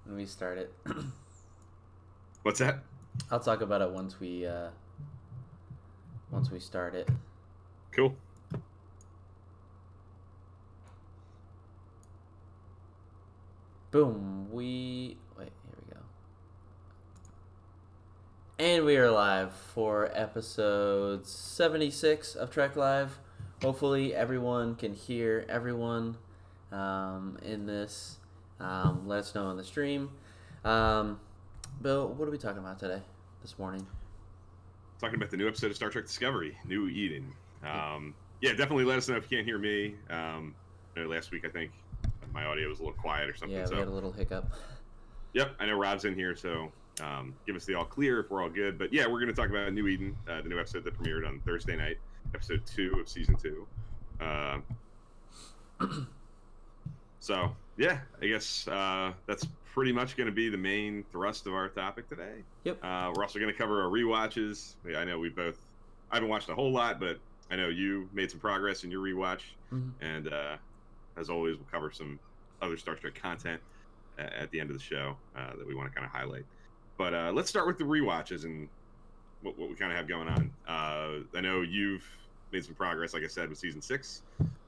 when we start it. What's that? I'll talk about it once we start it. Cool. Boom. Here we go. And we are live for episode 76 of Trek Live. Hopefully everyone can hear everyone in this. Let us know on the stream. Bill, what are we talking about today, this morning? Talking about the new episode of Star Trek Discovery, New Eden. Yeah, definitely let us know if you can't hear me. Last week, I think my audio was a little quiet or something. Yeah, we had a little hiccup. Yep, I know Rob's in here, so give us the all clear if we're all good. But yeah, we're going to talk about New Eden, the new episode that premiered on Thursday night, episode 2 of season 2. So yeah, I guess that's pretty much going to be the main thrust of our topic today. Yep. We're also going to cover our rewatches. I know I haven't watched a whole lot, but I know you made some progress in your rewatch. Mm-hmm. And as always, we'll cover some other Star Trek content at the end of the show that we want to kind of highlight. But let's start with the rewatches and what we kind of have going on. I know you've made some progress, like I said, with season 6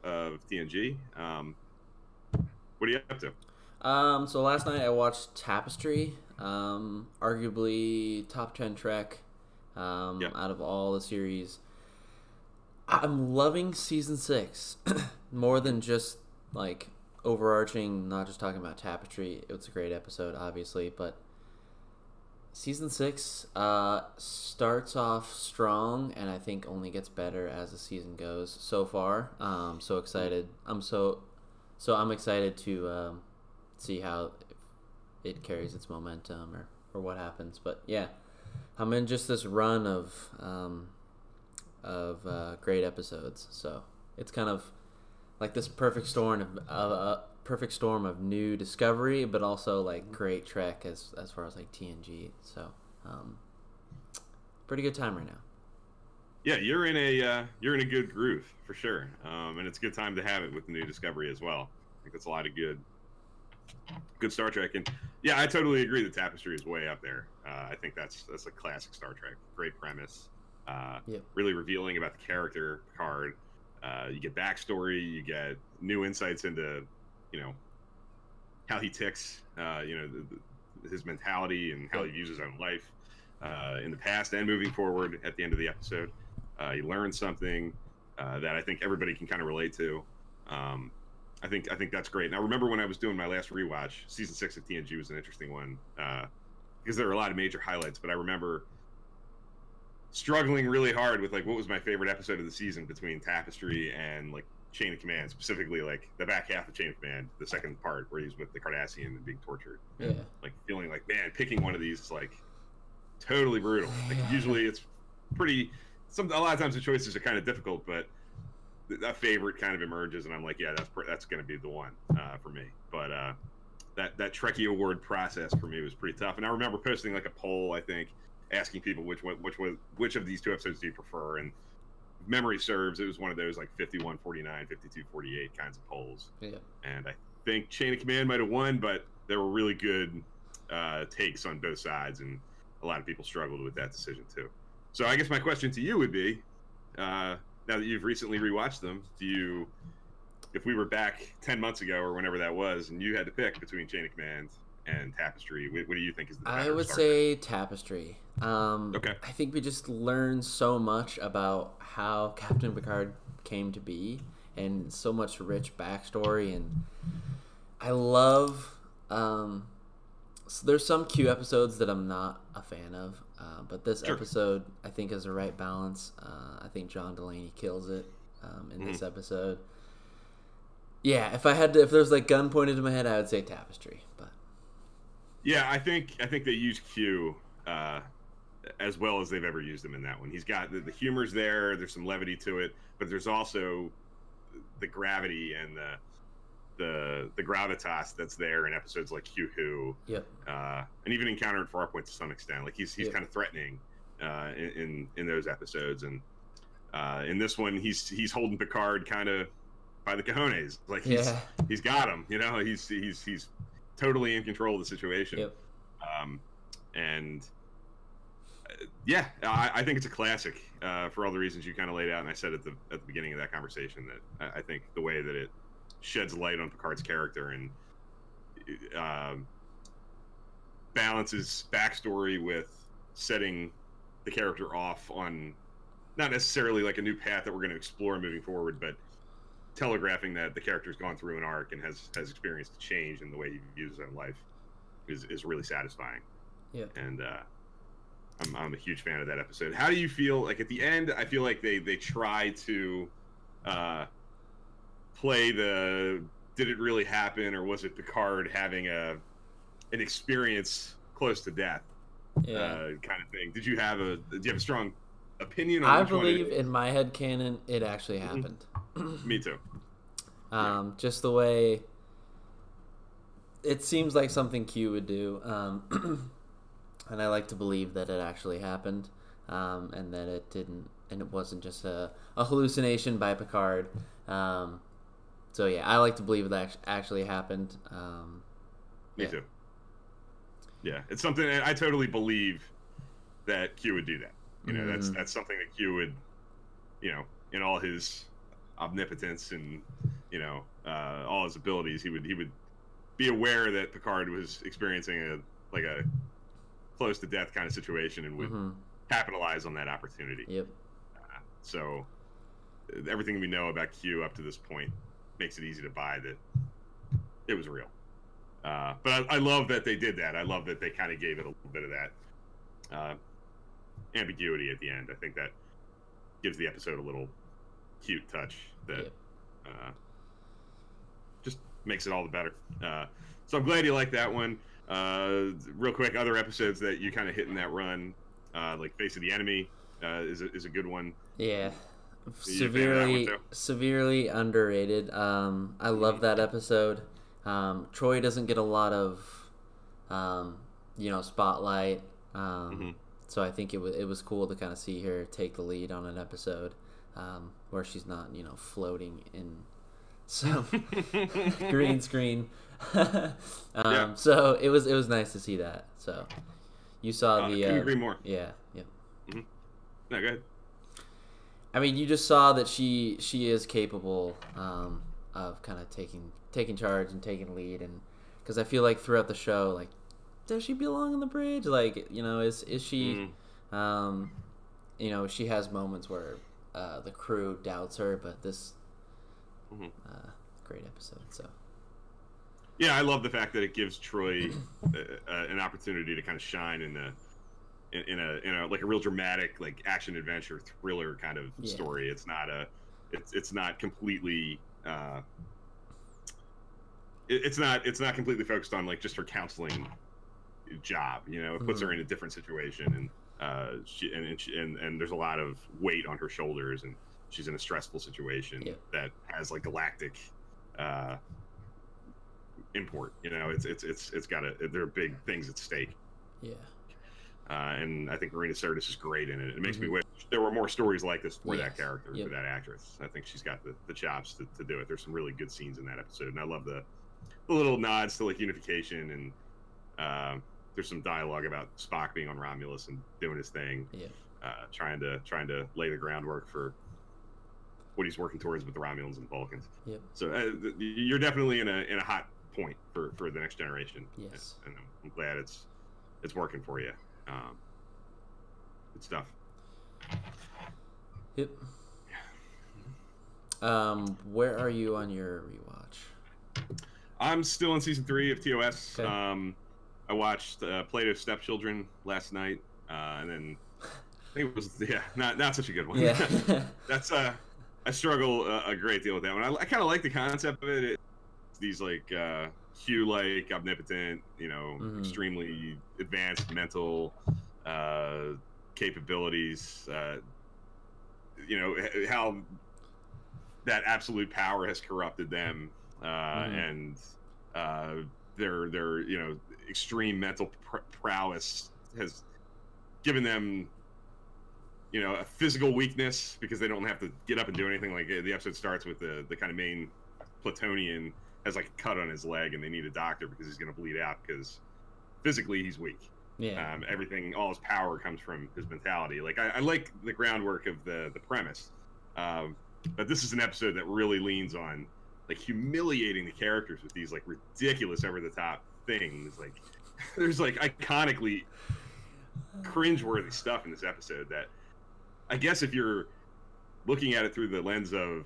of TNG. What are you up to? So last night I watched Tapestry, arguably top 10 Trek out of all the series. I'm loving season 6 more than just like overarching, not just talking about Tapestry. It was a great episode, obviously, but season 6 starts off strong and I think only gets better as the season goes so far. So excited. I'm excited to see how it carries its momentum or what happens. But yeah, I'm in just this run of great episodes. So it's kind of like this perfect storm of new discovery, but also like great Trek as far as like TNG. So pretty good time right now. Yeah, you're in a good groove for sure, and it's a good time to have it with the new Discovery as well. I think that's a lot of good Star Trek, and yeah, I totally agree that Tapestry is way up there. I think that's a classic Star Trek, great premise, really revealing about the character Picard. You get backstory, you get new insights into how he ticks, his mentality and how he views his own life in the past and moving forward. At the end of the episode, you learn something that I think everybody can kind of relate to. I think that's great. Now, remember when I was doing my last rewatch, season 6 of TNG was an interesting one because there were a lot of major highlights, but I remember struggling really hard with like what was my favorite episode of the season between Tapestry and like Chain of Command, specifically like the back half of Chain of Command, the second part where he's with the Cardassian and being tortured. Yeah. Like feeling like, man, picking one of these is like totally brutal. Like usually it's pretty. A lot of times the choices are kind of difficult, but that favorite kind of emerges, and I'm like, yeah, that's going to be the one for me. But that Trekkie award process for me was pretty tough, and I remember posting like a poll, I think, asking people which of these two episodes do you prefer, and if memory serves, it was one of those like 51-49, 52-48 kinds of polls. Yeah. And I think Chain of Command might have won, but there were really good takes on both sides, and a lot of people struggled with that decision too. So I guess my question to you would be, now that you've recently rewatched them, if we were back 10 months ago or whenever that was, and you had to pick between Chain of Command and Tapestry, what do you think is the better? I would say Tapestry. Okay. I think we just learned so much about how Captain Picard came to be, and so much rich backstory, and I love. So there's some Q episodes that I'm not a fan of, but this episode I think is the right balance. I think John Delaney kills it in this episode. Yeah, if there's like gun pointed to my head, I would say Tapestry. But yeah, I think they use Q as well as they've ever used him in that one. He's got the humor's there. There's some levity to it, but there's also the gravity and the gravitas that's there in episodes like Q Who, and even Encounter at Farpoint to some extent. Like he's kind of threatening in those episodes, and in this one he's holding Picard kind of by the cojones, like he's got him. He's totally in control of the situation. Yep. And yeah, I think it's a classic for all the reasons you kind of laid out, and I said at the beginning of that conversation that I think the way that it sheds light on Picard's character and balances backstory with setting the character off on not necessarily like a new path that we're going to explore moving forward, but telegraphing that the character's gone through an arc and has experienced a change in the way he views his own life is really satisfying. Yeah. And I'm a huge fan of that episode. How do you feel like at the end? I feel like they try to play the did it really happen, or was it Picard having an experience close to death kind of thing? Do you have a strong opinion on I believe in my head canon it actually happened. Me too. Just the way it seems like something Q would do, and I like to believe that it actually happened, and that it didn't, and it wasn't just a hallucination by Picard. So yeah, I like to believe that actually happened. Me too. Yeah, it's something I totally believe that Q would do that. You know, that's something that Q would, you know, in all his omnipotence and, you know, all his abilities, he would be aware that Picard was experiencing a close to death kind of situation and would capitalize on that opportunity. Yep. So everything we know about Q up to this point makes it easy to buy that it was real. But I love that they did that. I love that they kind of gave it a little bit of that ambiguity at the end. I think that gives the episode a little cute touch that just makes it all the better. So I'm glad you like that one. Real quick, other episodes that you kind of hit in that run, like Face of the Enemy is a good one. Yeah. Severely underrated. I love that episode. Troy doesn't get a lot of spotlight. So I think it was cool to kind of see her take the lead on an episode where she's not, floating in some green screen. So it was nice to see that. So you saw the. Couldn't agree more. Yeah. No, go ahead. I mean, you just saw that she is capable of kind of taking charge and taking lead, and because I feel like throughout the show, like, does she belong on the bridge? Like, is she? She has moments where the crew doubts her, but this great episode. So. Yeah, I love the fact that it gives Troy an opportunity to kind of shine in a like a real dramatic, like, action adventure thriller kind of story. It's not completely it's not completely focused on, like, just her counseling job. It puts her in a different situation, and and there's a lot of weight on her shoulders, and she's in a stressful situation that has, like, galactic import. It's got there are big things at stake. Yeah. And I think Marina Sirtis is great in it. It makes me wish there were more stories like this for that character, for that actress. I think she's got the chops to do it. There's some really good scenes in that episode, and I love the little nods to, like, unification, and there's some dialogue about Spock being on Romulus and doing his thing, trying to lay the groundwork for what he's working towards with the Romulans and Vulcans. Yep. So you're definitely in a hot point for the next generation. Yes. And I'm glad it's working for you. Good stuff. Yep. Where are you on your rewatch? I'm still in season 3 of TOS. Okay. I watched Plato's Stepchildren last night, and then I think it was not such a good one. Yeah. That's I struggle a great deal with that one. I kind of like the concept of it. It's these, like, Q-like, omnipotent, extremely advanced mental capabilities. How that absolute power has corrupted them, and their extreme mental prowess has given them a physical weakness because they don't have to get up and do anything. Like, the episode starts with the kind of main Platonian has like a cut on his leg, and they need a doctor because he's going to bleed out because physically he's weak. Yeah. Everything, all his power comes from his mentality. Like I like the groundwork of the premise, but this is an episode that really leans on like humiliating the characters with these like ridiculous, over the top things. Like there's like iconically cringeworthy stuff in this episode that I guess if you're looking at it through the lens of,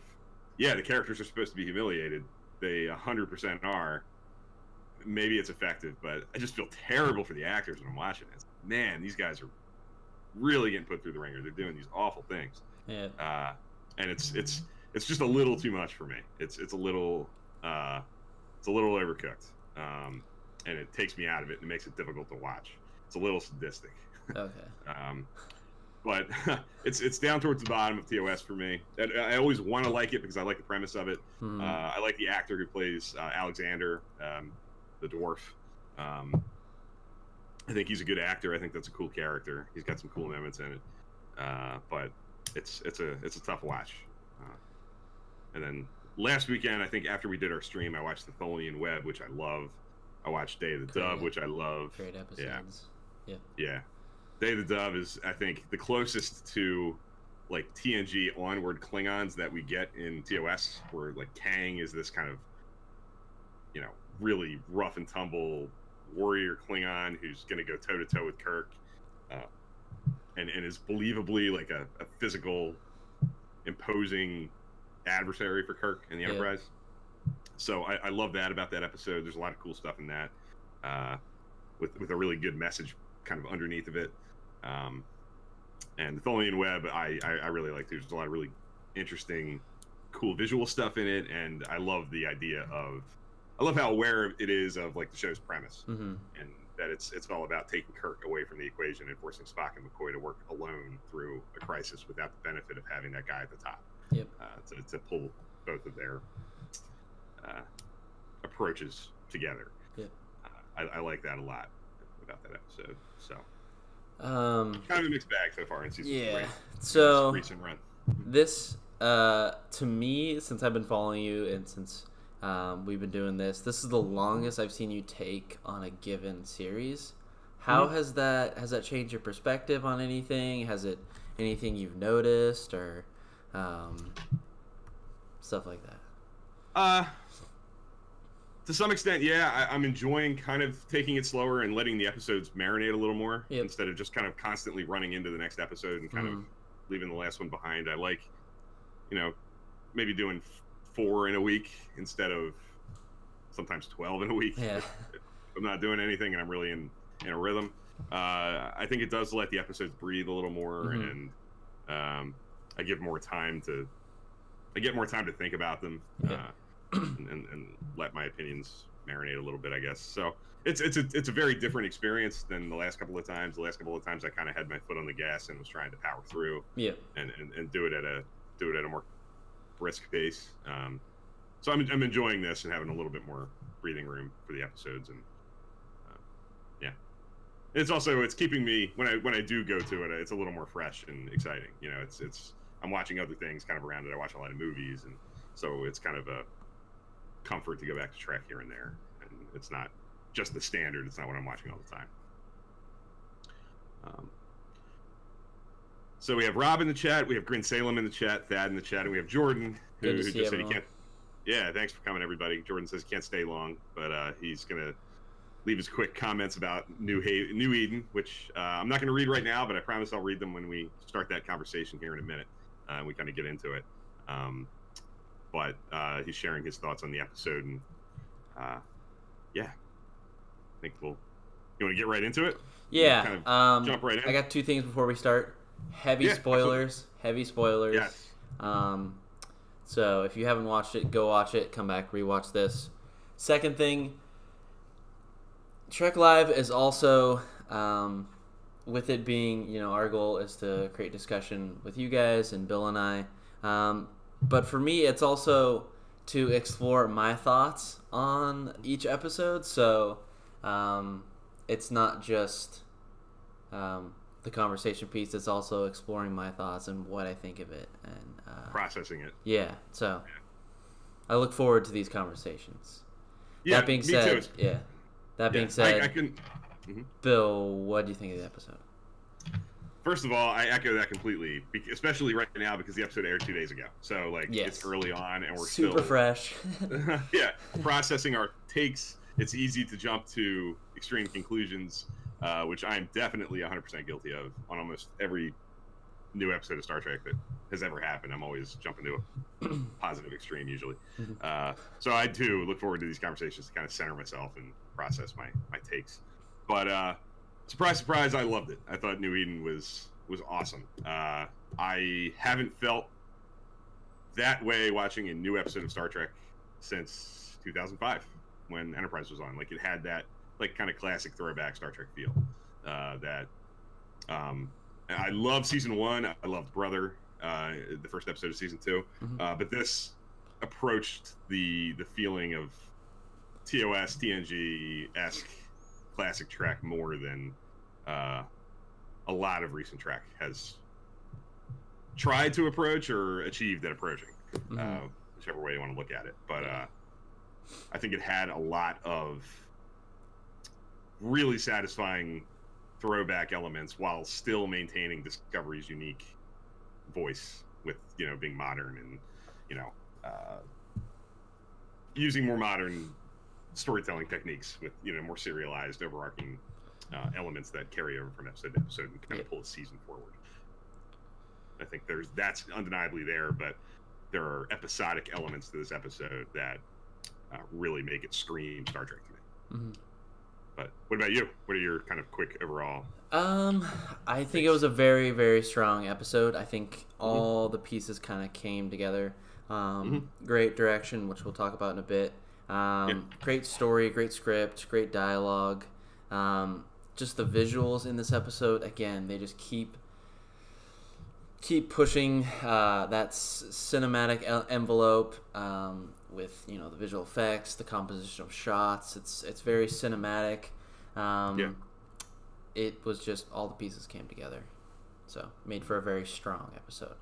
yeah, the characters are supposed to be humiliated, they 100% are. Maybe it's effective, but I just feel terrible for the actors when I'm watching it. Man, these guys are really getting put through the ringer. They're doing these awful things. Yeah. And it's just a little too much for me. It's a little overcooked. And it takes me out of it and it makes it difficult to watch. It's a little sadistic. Okay. But it's down towards the bottom of TOS for me. I always want to like it because I like the premise of it. Hmm. I like the actor who plays Alexander, the dwarf. I think he's a good actor. I think that's a cool character. He's got some cool moments in it. But it's a tough watch. And then last weekend, I think after we did our stream, I watched The Tholian Web, which I love. I watched Day of the Dove, which I love. Great episodes. Yeah. Day of the Dove is, I think, the closest to like TNG onward Klingons that we get in TOS, where like Kang is this kind of, you know, really rough and tumble warrior Klingon who's going to go toe to toe with Kirk, and is believably like a physical, imposing adversary for Kirk in the Enterprise. So I love that about that episode. There's a lot of cool stuff in that, with a really good message kind of underneath of it. And the Tholian Web, I really like. There's a lot of really interesting, cool visual stuff in it, and I love the idea of, I love how aware it is of like the show's premise, and that it's all about taking Kirk away from the equation and forcing Spock and McCoy to work alone through a crisis without the benefit of having that guy at the top. To pull both of their approaches together. I like that a lot about that episode. So kind of a mixed bag so far in season 3. So recent run. This to me, since I've been following you and since we've been doing this is the longest I've seen you take on a given series. How has that changed your perspective on anything? Has it anything you've noticed or stuff like that? To some extent, yeah. I'm enjoying kind of taking it slower and letting the episodes marinate a little more instead of just kind of constantly running into the next episode and kind of leaving the last one behind. I like, maybe doing 4 in a week instead of sometimes 12 in a week. Yeah. If I'm not doing anything and I'm really in a rhythm. I think it does let the episodes breathe a little more, and I get more time to think about them. And let my opinions marinate a little bit, I guess. So it's a very different experience than the last couple of times. The last couple of times I kind of had my foot on the gas and was trying to power through. And do it at a more brisk pace. So I'm enjoying this and having a little bit more breathing room for the episodes, and it's keeping me when I do go to it. It's a little more fresh and exciting. I'm watching other things kind of around it. I watch a lot of movies, and so it's kind of a comfort to go back to Trek here and there, and it's not just the standard. It's not what I'm watching all the time. So we have Rob in the chat, we have Grin Salem in the chat, Thad in the chat, and we have Jordan who just said he can't. Yeah, thanks for coming, everybody. Jordan says he can't stay long, but he's gonna leave his quick comments about New Eden, which I'm not going to read right now, but I promise I'll read them when we start that conversation here in a minute. We kind of get into it. But he's sharing his thoughts on the episode, and I think you want to get right into it? Yeah. Kind of jump right in. I got 2 things before we start. Heavy spoilers. Yes. So if you haven't watched it, go watch it. Come back, rewatch this. Second thing, Trek Live is also, with it being, our goal is to create discussion with you guys and Bill and I. But for me, it's also to explore my thoughts on each episode. So it's not just the conversation piece. It's also exploring my thoughts and what I think of it. And processing it. Yeah. So I look forward to these conversations. Yeah, That being me said, too. yeah. That being Yeah, said, I can. Mhm. Bill, what do you think of the episode? First of all, I echo that completely, especially right now because the episode aired 2 days ago. So like Yes. it's early on, and we're super still fresh. yeah, processing our takes. It's easy to jump to extreme conclusions, which I am definitely 100% guilty of on almost every new episode of Star Trek that has ever happened. I'm always jumping to a positive extreme usually. So I do look forward to these conversations to kind of center myself and process my takes. But surprise, surprise, I loved it. I thought New Eden was awesome. I haven't felt that way watching a new episode of Star Trek since 2005 when Enterprise was on. Like it had that like kind of classic throwback Star Trek feel. I love season 1. I loved Brother, the first episode of season 2. But this approached the feeling of TOS, TNG-esque classic Trek more than a lot of recent Trek has tried to approach or achieved at approaching, whichever way you want to look at it. But I think it had a lot of really satisfying throwback elements while still maintaining Discovery's unique voice with, being modern and, using more modern storytelling techniques with, more serialized, overarching elements that carry over from episode to episode and kind of pull a season forward. I think that's undeniably there, but there are episodic elements to this episode that really make it scream Star Trek to me. But what about you? What are your kind of quick overall? I think it was a very, very strong episode. I think all the pieces kind of came together. Great direction, which we'll talk about in a bit. Great story, great script, great dialogue. Just the visuals in this episode, again, they just keep pushing that cinematic envelope with the visual effects, the composition of shots. It's very cinematic. It was just all the pieces came together, so made for a very strong episode.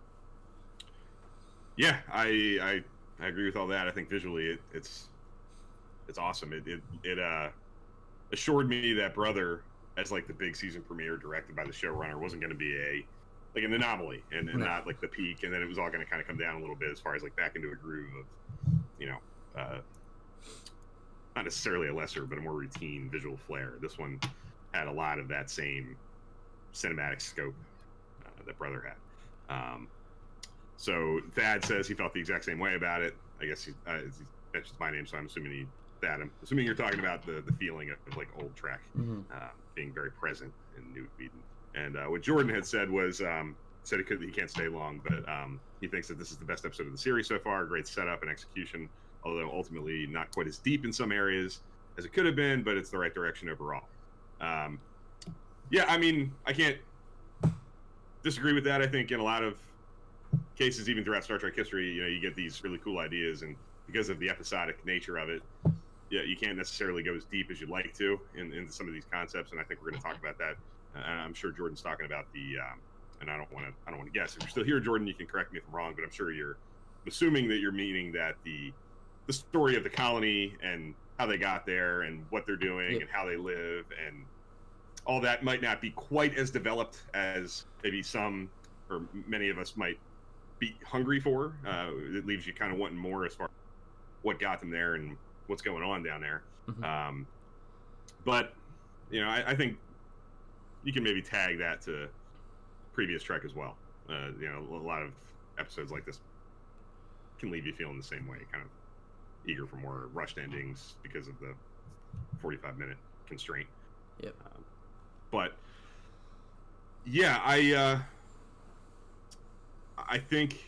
Yeah, I agree with all that. I think visually it's awesome. It assured me that Brother, as like the big season premiere directed by the showrunner, wasn't going to be an anomaly and not like the peak, and then it was all going to kind of come down a little bit as far as like back into a groove of not necessarily a lesser but a more routine visual flair. This one had a lot of that same cinematic scope that Brother had. So Thad says he felt the exact same way about it. I guess he mentions my name, so I'm assuming I'm assuming you're talking about the feeling of like old Trek being very present in New Eden. And what Jordan had said was said he can't stay long, but he thinks that this is the best episode of the series so far. Great setup and execution, although ultimately not quite as deep in some areas as it could have been, but it's the right direction overall. I mean, I can't disagree with that. I think in a lot of cases, even throughout Star Trek history, you get these really cool ideas, and because of the episodic nature of it, you can't necessarily go as deep as you'd like to into some of these concepts. And I think we're going to talk about that. I'm sure Jordan's talking about and I don't want to guess. If you're still here, Jordan, you can correct me if I'm wrong, but I'm sure you're assuming that you're meaning that the story of the colony and how they got there and what they're doing and how they live and all that might not be quite as developed as maybe some or many of us might be hungry for. It leaves you kind of wanting more as far as what got them there and what's going on down there. But I think you can maybe tag that to previous Trek as well. A lot of episodes like this can leave you feeling the same way, kind of eager for more rushed endings because of the 45-minute constraint. But yeah, I think.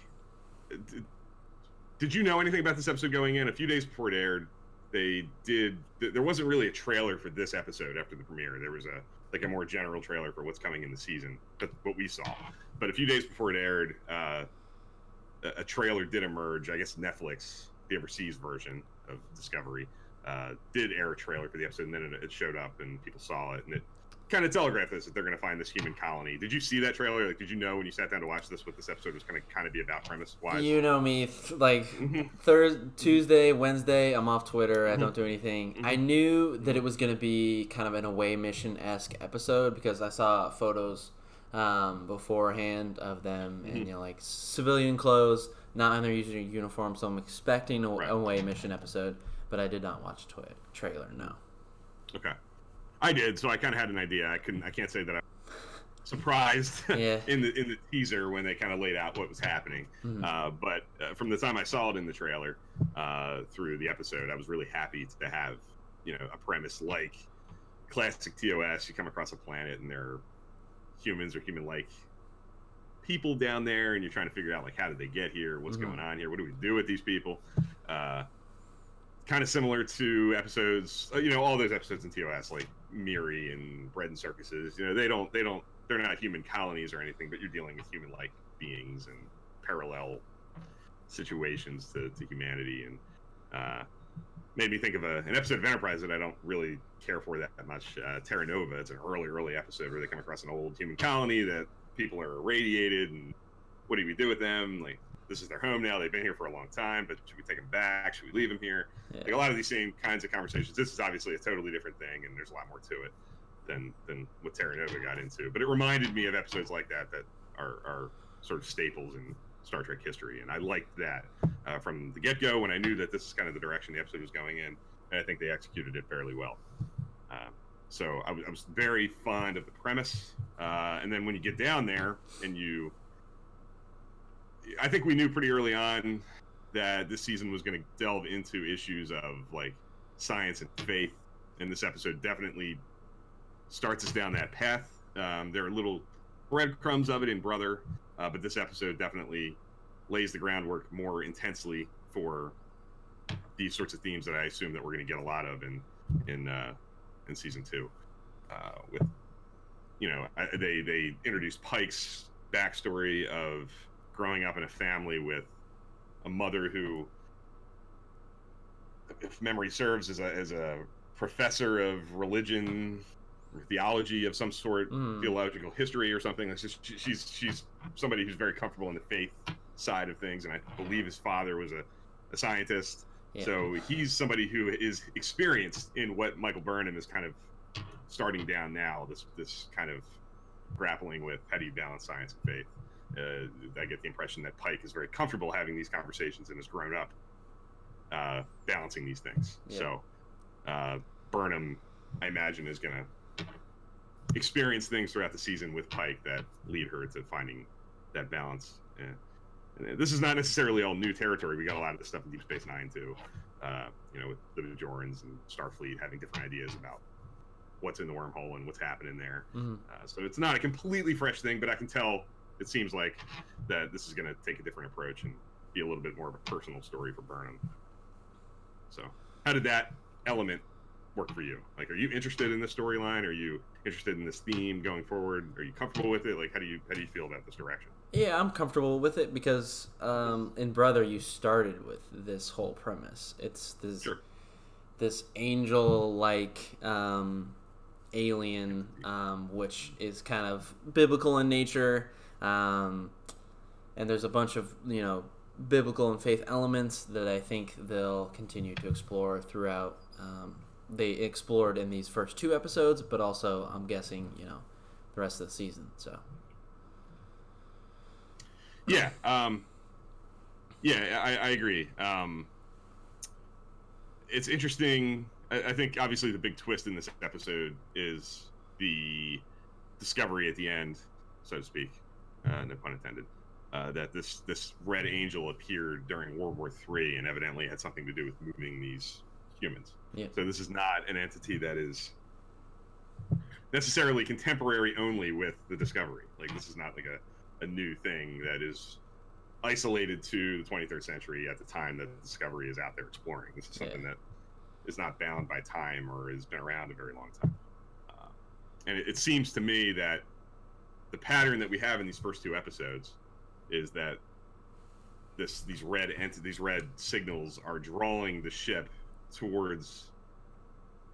Did you know anything about this episode going in? A few days before it aired, there wasn't really a trailer for this episode after the premiere. There was a more general trailer for what's coming in the season. That's what we saw. But a few days before it aired, a trailer did emerge. I guess Netflix, the overseas version of Discovery, did air a trailer for the episode, and then it showed up and people saw it, and kind of telegraphed this, that they're going to find this human colony. Did you see that trailer? Like, did you know when you sat down to watch this what this episode was going to kind of be about premise wise? You know me, Thursday, Tuesday, Wednesday, I'm off Twitter. I don't do anything. I knew that it was going to be kind of an away mission-esque episode because I saw photos beforehand of them in like civilian clothes, not in their usual uniform. So I'm expecting a away mission episode, but I did not watch trailer. No. Okay. I did, so I kind of had an idea. I can't say that I'm surprised in the teaser when they kind of laid out what was happening. But from the time I saw it in the trailer through the episode, I was really happy to have a premise like classic TOS. You come across a planet and there are humans or human-like people down there, and you're trying to figure out like how did they get here, what's going on here, what do we do with these people. Kind of similar to episodes, all those episodes in TOS, like Miri and Bread and Circuses. They're not human colonies or anything, but you're dealing with human-like beings and parallel situations to humanity. And made me think of an episode of Enterprise that I don't really care for that much. Terra Nova. It's an early episode where they come across an old human colony that people are irradiated, and what do we do with them? Like, this is their home now. They've been here for a long time, but should we take them back? Should we leave them here? Yeah. Like a lot of these same kinds of conversations. This is obviously a totally different thing, and there's a lot more to it than what Terra Nova got into. But it reminded me of episodes like that are sort of staples in Star Trek history, and I liked that from the get-go when I knew that this is kind of the direction the episode was going in, and I think they executed it fairly well. So I was very fond of the premise, and then when you get down there and I think we knew pretty early on that this season was going to delve into issues of like science and faith, and this episode definitely starts us down that path. There are little breadcrumbs of it in Brother, but this episode definitely lays the groundwork more intensely for these sorts of themes that I assume that we're going to get a lot of in season 2. With they introduced Pike's backstory of growing up in a family with a mother who, if memory serves, is a professor of religion or theology of some sort, theological history or something. It's just, she's somebody who's very comfortable in the faith side of things, and I believe his father was a scientist. Yeah. So he's somebody who is experienced in what Michael Burnham is kind of starting down now, this kind of grappling with how do you balance science and faith. I get the impression that Pike is very comfortable having these conversations and has grown up balancing these things. Yeah. So Burnham, I imagine, is going to experience things throughout the season with Pike that lead her to finding that balance. And this is not necessarily all new territory. We got a lot of this stuff in Deep Space Nine too, with the Bajorans and Starfleet having different ideas about what's in the wormhole and what's happening there. So it's not a completely fresh thing, but I can tell it seems like that this is going to take a different approach and be a little bit more of a personal story for Burnham. So how did that element work for you? Like, are you interested in this storyline? Are you interested in this theme going forward? Are you comfortable with it? Like, how do you feel about this direction? Yeah, I'm comfortable with it because in Brother you started with this whole premise. It's this angel-like alien, which is kind of biblical in nature, and there's a bunch of biblical and faith elements that I think they'll continue to explore throughout. They explored in these first 2 episodes, but also I'm guessing the rest of the season. So yeah, I agree. It's interesting. I think obviously the big twist in this episode is the discovery at the end, so to speak, no pun intended, that this red angel appeared during World War III and evidently had something to do with moving these humans. Yeah. So this is not an entity that is necessarily contemporary only with the discovery. Like, this is not like a new thing that is isolated to the 23rd century at the time that the discovery is out there exploring. This is something that is not bound by time or has been around a very long time. And it seems to me that the pattern that we have in these first 2 episodes is that these red signals are drawing the ship towards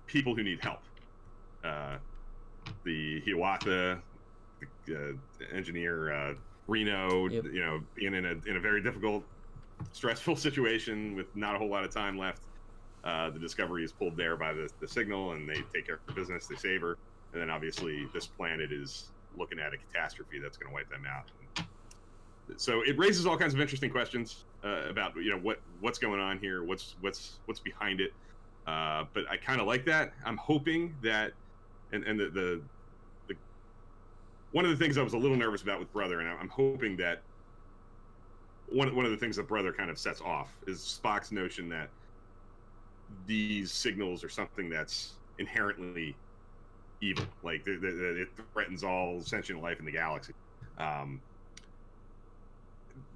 people who need help. the Hiawatha, the engineer Reno, Yep. you know, being in a very difficult, stressful situation with not a whole lot of time left. The Discovery is pulled there by the signal, and they take care of business. They save her, and then obviously this planet is looking at a catastrophe that's going to wipe them out. So it raises all kinds of interesting questions about, you know, what's going on here, what's behind it. But I kind of like that. I'm hoping that, and the one of the things I was a little nervous about with Brother, and I'm hoping that one of the things that Brother kind of sets off is Spock's notion that these signals are something that's inherently evil, like it threatens all sentient life in the galaxy.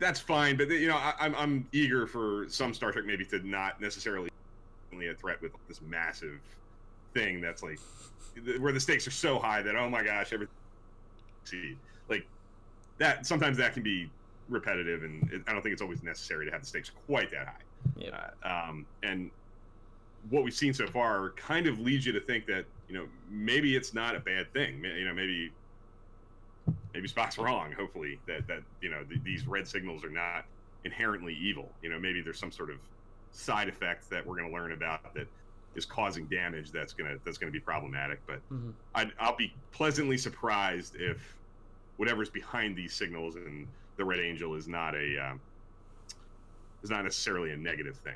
That's fine, but you know, I'm eager for some Star Trek maybe to not necessarily only a threat with this massive thing that's like where the stakes are so high that, oh my gosh, everything. Like that, sometimes that can be repetitive, and I don't think it's always necessary to have the stakes quite that high. Yeah. And what we've seen so far kind of leads you to think that, you know, maybe it's not a bad thing. You know, maybe Spock's wrong. Hopefully that you know, these red signals are not inherently evil. You know, maybe there's some sort of side effect that we're going to learn about that is causing damage that's gonna be problematic. But I'll be pleasantly surprised if whatever's behind these signals and the Red Angel is not necessarily a negative thing.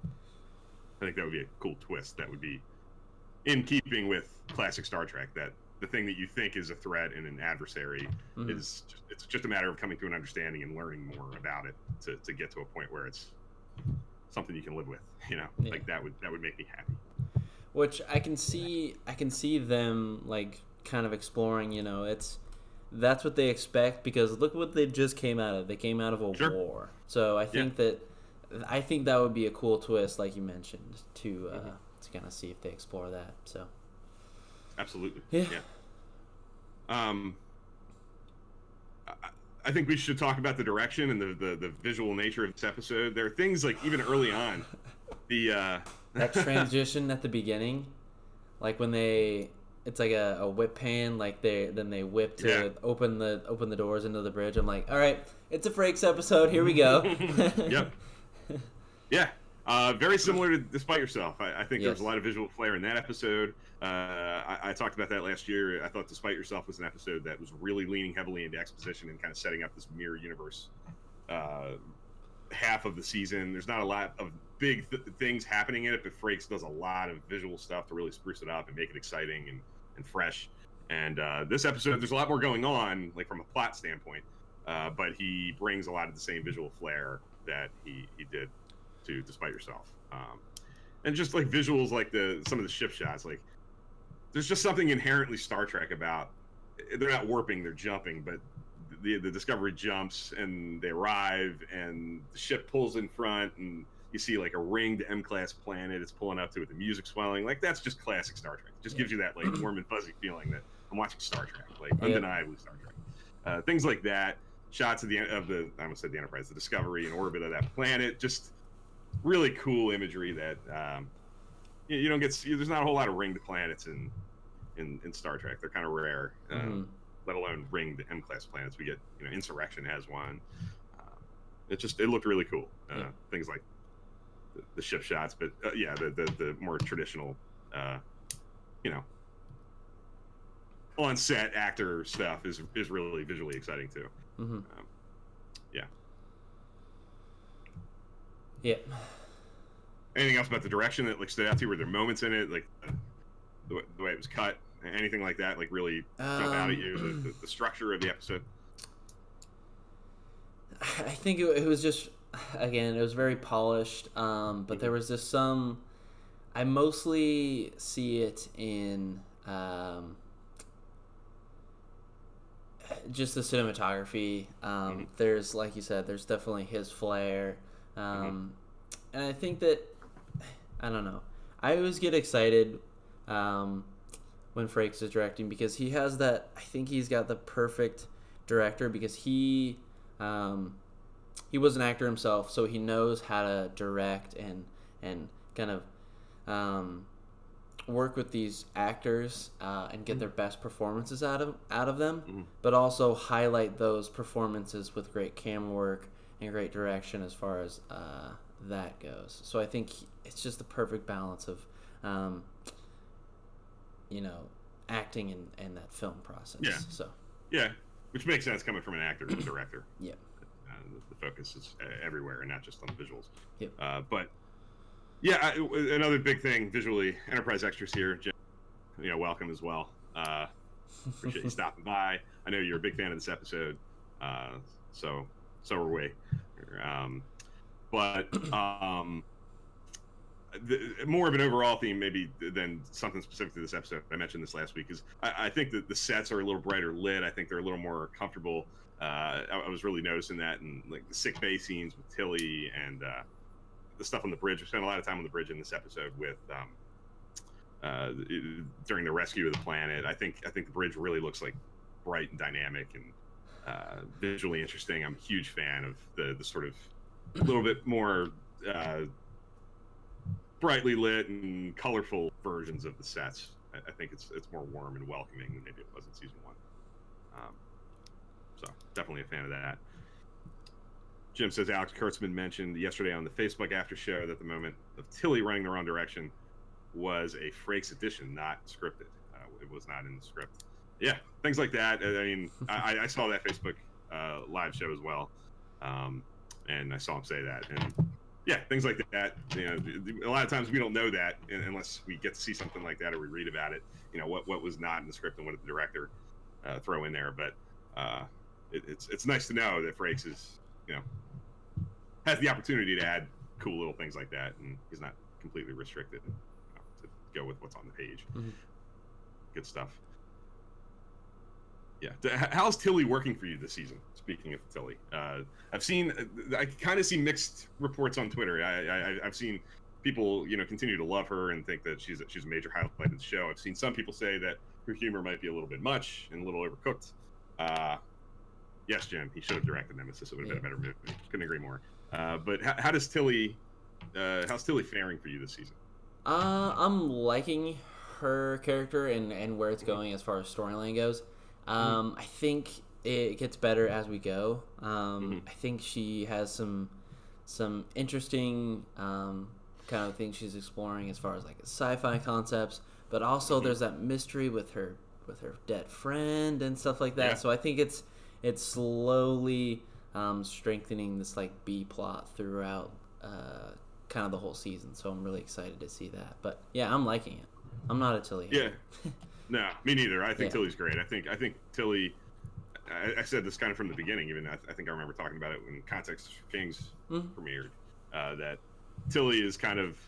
I think that would be a cool twist. That would be in keeping with classic Star Trek, that the thing that you think is a threat and an adversary is it's just a matter of coming to an understanding and learning more about it to get to a point where it's something you can live with, you know. Yeah. Like that would make me happy. Which I can see them like kind of exploring, you know, that's what they expect, because look what they just came out of. They came out of a war. So I think that would be a cool twist, like you mentioned, to kind of see if they explore that. So absolutely. Yeah. I think we should talk about the direction and the visual nature of this episode. There are things like even early on, that transition at the beginning, like when it's like a whip pan, like they whip to open the doors into the bridge. I'm like, all right, it's a Frakes episode. Here we go. Yep. Yeah. Very similar to Despite Yourself. I think there's a lot of visual flair in that episode. I talked about that last year. I thought Despite Yourself was an episode that was really leaning heavily into exposition and kind of setting up this mirror universe half of the season. There's not a lot of big things happening in it, but Frakes does a lot of visual stuff to really spruce it up and make it exciting and fresh. And this episode, there's a lot more going on, like from a plot standpoint, but he brings a lot of the same visual flair that he did to Despite Yourself. And just like visuals, like some of the ship shots, like there's just something inherently Star Trek about. They're not warping, they're jumping, but the Discovery jumps and they arrive and the ship pulls in front and you see like a ringed M-class planet it's pulling up to with the music swelling. Like that's just classic Star Trek. It just gives you that like warm and fuzzy feeling that I'm watching Star Trek, like undeniably Star Trek. Things like that. Shots of the I almost said the Enterprise, the Discovery in orbit of that planet. Just really cool imagery that you don't get. There's not a whole lot of ringed planets in Star Trek. They're kind of rare, let alone ringed M-class planets. We get, you know, Insurrection has one. It looked really cool. Things like the ship shots, but the more traditional, you know, on set actor stuff is really visually exciting too. Yeah. Anything else about the direction that like stood out to you? Were there moments in it, like the way it was cut, anything like that, like really jump out at you? The structure of the episode. I think it was just, again, it was very polished, but there was just some. I mostly see it in just the cinematography. There's, like you said, there's definitely his flair. And I think that, I don't know, I always get excited when Frakes is directing, because he has that, I think he's got the perfect director, because he was an actor himself, so he knows how to direct and kind of work with these actors and get their best performances out of them, Mm-hmm. but also highlight those performances with great camera work and great direction as far as that goes. So I think it's just the perfect balance of, acting and that film process. Yeah. So. Yeah, which makes sense coming from an actor and director. Yeah. The focus is everywhere and not just on the visuals. Yep. But yeah, another big thing visually, Enterprise Extras here, Jim, welcome as well. Appreciate you stopping by. I know you're a big fan of this episode, so are we. More of an overall theme maybe than something specific to this episode. I mentioned this last week, is I think that the sets are a little brighter lit. I think they're a little more comfortable. I was really noticing that in like the sick bay scenes with Tilly and the stuff on the bridge. We spent a lot of time on the bridge in this episode with during the rescue of the planet. I think the bridge really looks like bright and dynamic and visually interesting. I'm a huge fan of the sort of a little bit more brightly lit and colorful versions of the sets. I think it's more warm and welcoming than maybe it was in season 1. So definitely a fan of that. Jim says Alex Kurtzman mentioned yesterday on the Facebook after show that the moment of Tilly running the wrong direction was a Frakes edition, not scripted. It was not in the script. Yeah, things like that. I mean, I saw that Facebook live show as well, and I saw him say that. And yeah, things like that. A lot of times we don't know that unless we get to see something like that or we read about it. What was not in the script and what did the director throw in there. But it's nice to know that Frakes is has the opportunity to add cool little things like that, and he's not completely restricted to go with what's on the page. Mm-hmm. Good stuff. Yeah. How's Tilly working for you this season? Speaking of Tilly, I kind of see mixed reports on Twitter. I've seen people, continue to love her and think that she's a major highlight of the show. I've seen some people say that her humor might be a little bit much and a little overcooked. Yes, Jim, he should have directed Nemesis. It would have been a better movie. Couldn't agree more. But how's Tilly faring for you this season? I'm liking her character and where it's going as far as storyline goes. I think it gets better as we go. I think she has some interesting kind of things she's exploring as far as like sci-fi concepts, but also there's that mystery with her dead friend and stuff like that. Yeah. So I think it's slowly strengthening this like B plot throughout kind of the whole season. So I'm really excited to see that. But yeah, I'm liking it. I'm not a Tilly. Yeah. No, me neither. I think Tilly's great. I think Tilly. I said this kind of from the beginning. Even I think I remember talking about it when Context for Kings premiered. That Tilly is kind of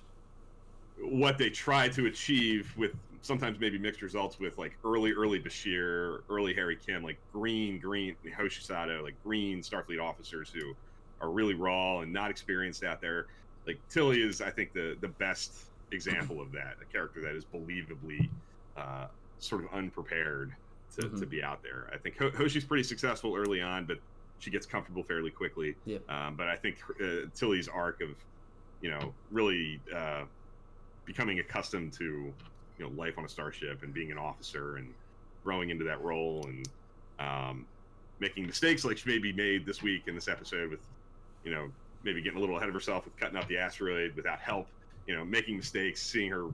what they try to achieve with sometimes maybe mixed results with like early Bashir, early Harry Kim, like green Hoshi Sato, like green Starfleet officers who are really raw and not experienced out there. Like Tilly is, I think, the best example of that. A character that is believably sort of unprepared to be out there. I think Hoshi's pretty successful early on, but she gets comfortable fairly quickly. Yep. But I think Tilly's arc of, really becoming accustomed to, life on a starship and being an officer and growing into that role and making mistakes like she maybe made this week in this episode with, maybe getting a little ahead of herself with cutting out the asteroid without help, making mistakes, seeing her,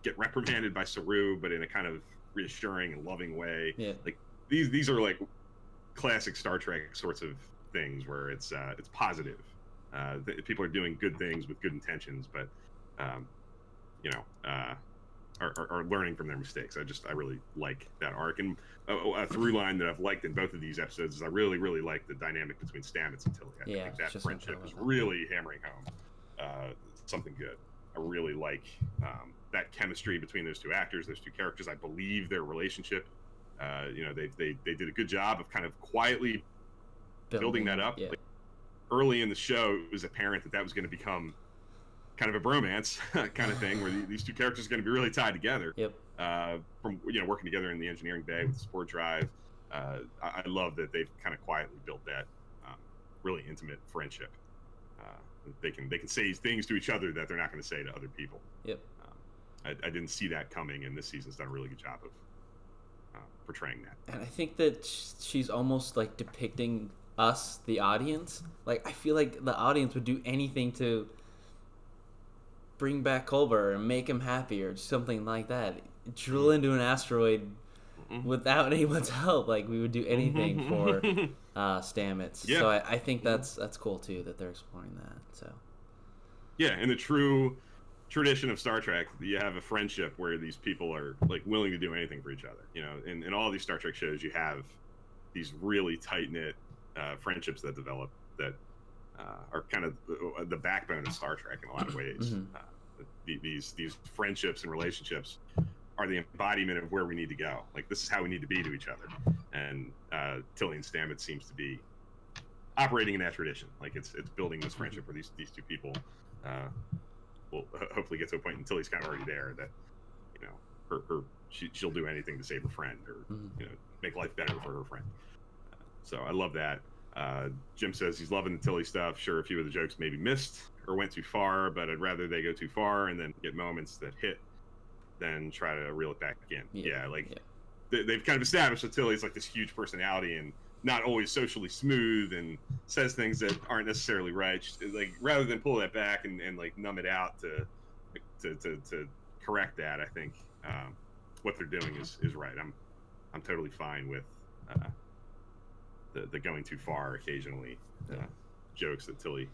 get reprimanded by Saru, but in a kind of reassuring and loving way. Yeah. Like these are like classic Star Trek sorts of things where it's positive. People are doing good things with good intentions, but are learning from their mistakes. I really like that arc, and a through line that I've liked in both of these episodes is I really like the dynamic between Stamets and Tilly. I think that friendship is really hammering home something good. I really like that chemistry between those two actors, those two characters. I believe their relationship. They did a good job of kind of quietly building that up. Yeah. Like, early in the show, it was apparent that was going to become kind of a bromance kind of thing, where these two characters are going to be really tied together. Yep. From working together in the engineering bay with the support drive. I love that they've kind of quietly built that really intimate friendship. They can say things to each other that they're not going to say to other people. Yep. I didn't see that coming, and this season's done a really good job of portraying that. And I think that she's almost like depicting us, the audience. Like, I feel like the audience would do anything to bring back Culber and make him happy or something like that. Drill into an asteroid without anyone's help. Like, we would do anything for Stamets. Yeah. So I think that's cool too that they're exploring that. So yeah, in the true tradition of Star Trek, you have a friendship where these people are like willing to do anything for each other. You know, in all these Star Trek shows, you have these really tight knit friendships that develop that are kind of the backbone of Star Trek in a lot of ways. These friendships and relationships are the embodiment of where we need to go. Like, this is how we need to be to each other. And Tilly and Stamets seems to be operating in that tradition. Like, it's building this friendship where these two people will hopefully get to a point, and Tilly's kind of already there, that, you know, she'll do anything to save her friend, or you know, make life better for her friend. So I love that. Jim says he's loving the Tilly stuff. Sure, a few of the jokes maybe missed or went too far, but I'd rather they go too far and then get moments that hit than try to reel it back in. They've kind of established that Tilly's like this huge personality and not always socially smooth and says things that aren't necessarily right. Like, rather than pull that back and like numb it out to correct that, I think what they're doing is right. I'm totally fine with the going too far occasionally jokes that Tilly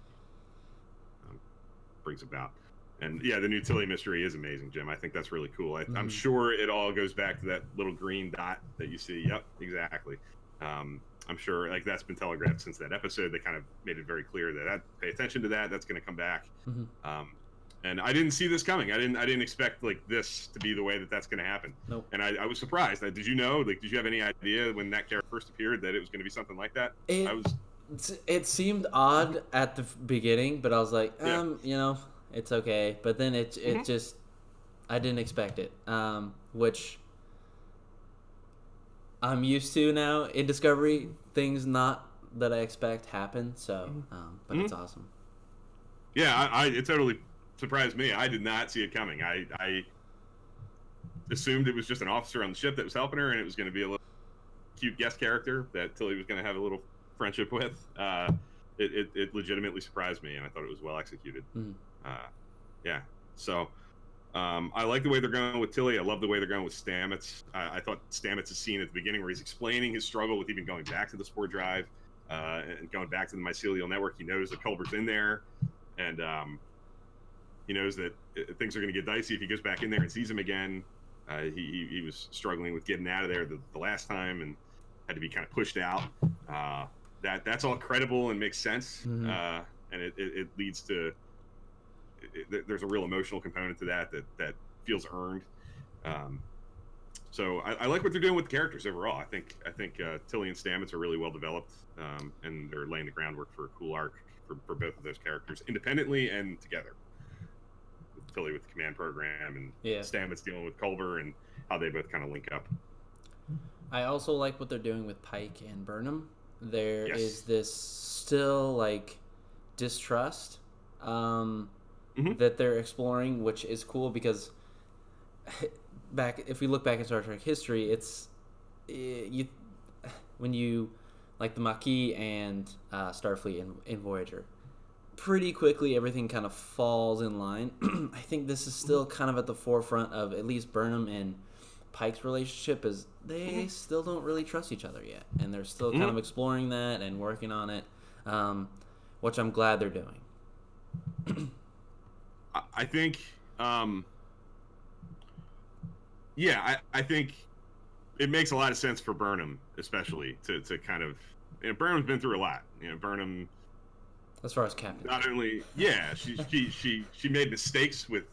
brings about. And yeah, the new Tilly mystery is amazing, Jim. I think that's really cool. I'm sure it all goes back to that little green dot that you see. Yep, exactly. I'm sure like that's been telegraphed since that episode. They kind of made it very clear that pay attention to that. That's going to come back. And I didn't see this coming. I didn't expect like this to be the way that's going to happen. Nope. And I was surprised. Did you know? Like, did you have any idea when that character first appeared that it was going to be something like that? It seemed odd at the beginning, but I was like, you know, it's okay. But then it just, I didn't expect it, which I'm used to now in Discovery. Things not that I expect happen. So, but it's awesome. Yeah, it totally surprised me. I did not see it coming. I assumed it was just an officer on the ship that was helping her, and it was going to be a little cute guest character that Tilly was going to have a little friendship with. It legitimately surprised me, and I thought it was well executed. Yeah, so I like the way they're going with Tilly. I love the way they're going with Stamets. I thought Stamets' scene at the beginning where he's explaining his struggle with even going back to the Spore Drive and going back to the mycelial network. He knows that Culber's in there, and he knows that things are going to get dicey if he goes back in there and sees him again. He was struggling with getting out of there the last time and had to be kind of pushed out. That's all credible and makes sense, and it leads to there's a real emotional component to that feels earned. So I like what they're doing with the characters overall. I think Tilly and Stamets are really well developed, and they're laying the groundwork for a cool arc for both of those characters independently and together. Tilly with the command program, and Stamets dealing with Culber, and how they both kind of link up. I also like what they're doing with Pike and Burnham. There is this still like distrust that they're exploring, which is cool because if we look back in Star Trek history, when you like the Maquis and Starfleet in Voyager, pretty quickly everything kind of falls in line. I think this is still kind of at the forefront of at least Burnham and Pike's relationship, is they still don't really trust each other yet, and they're still kind of exploring that and working on it, which I'm glad they're doing. I think I think it makes a lot of sense for Burnham, especially to kind of, Burnham's been through a lot. Burnham, as far as captain, not only she made mistakes with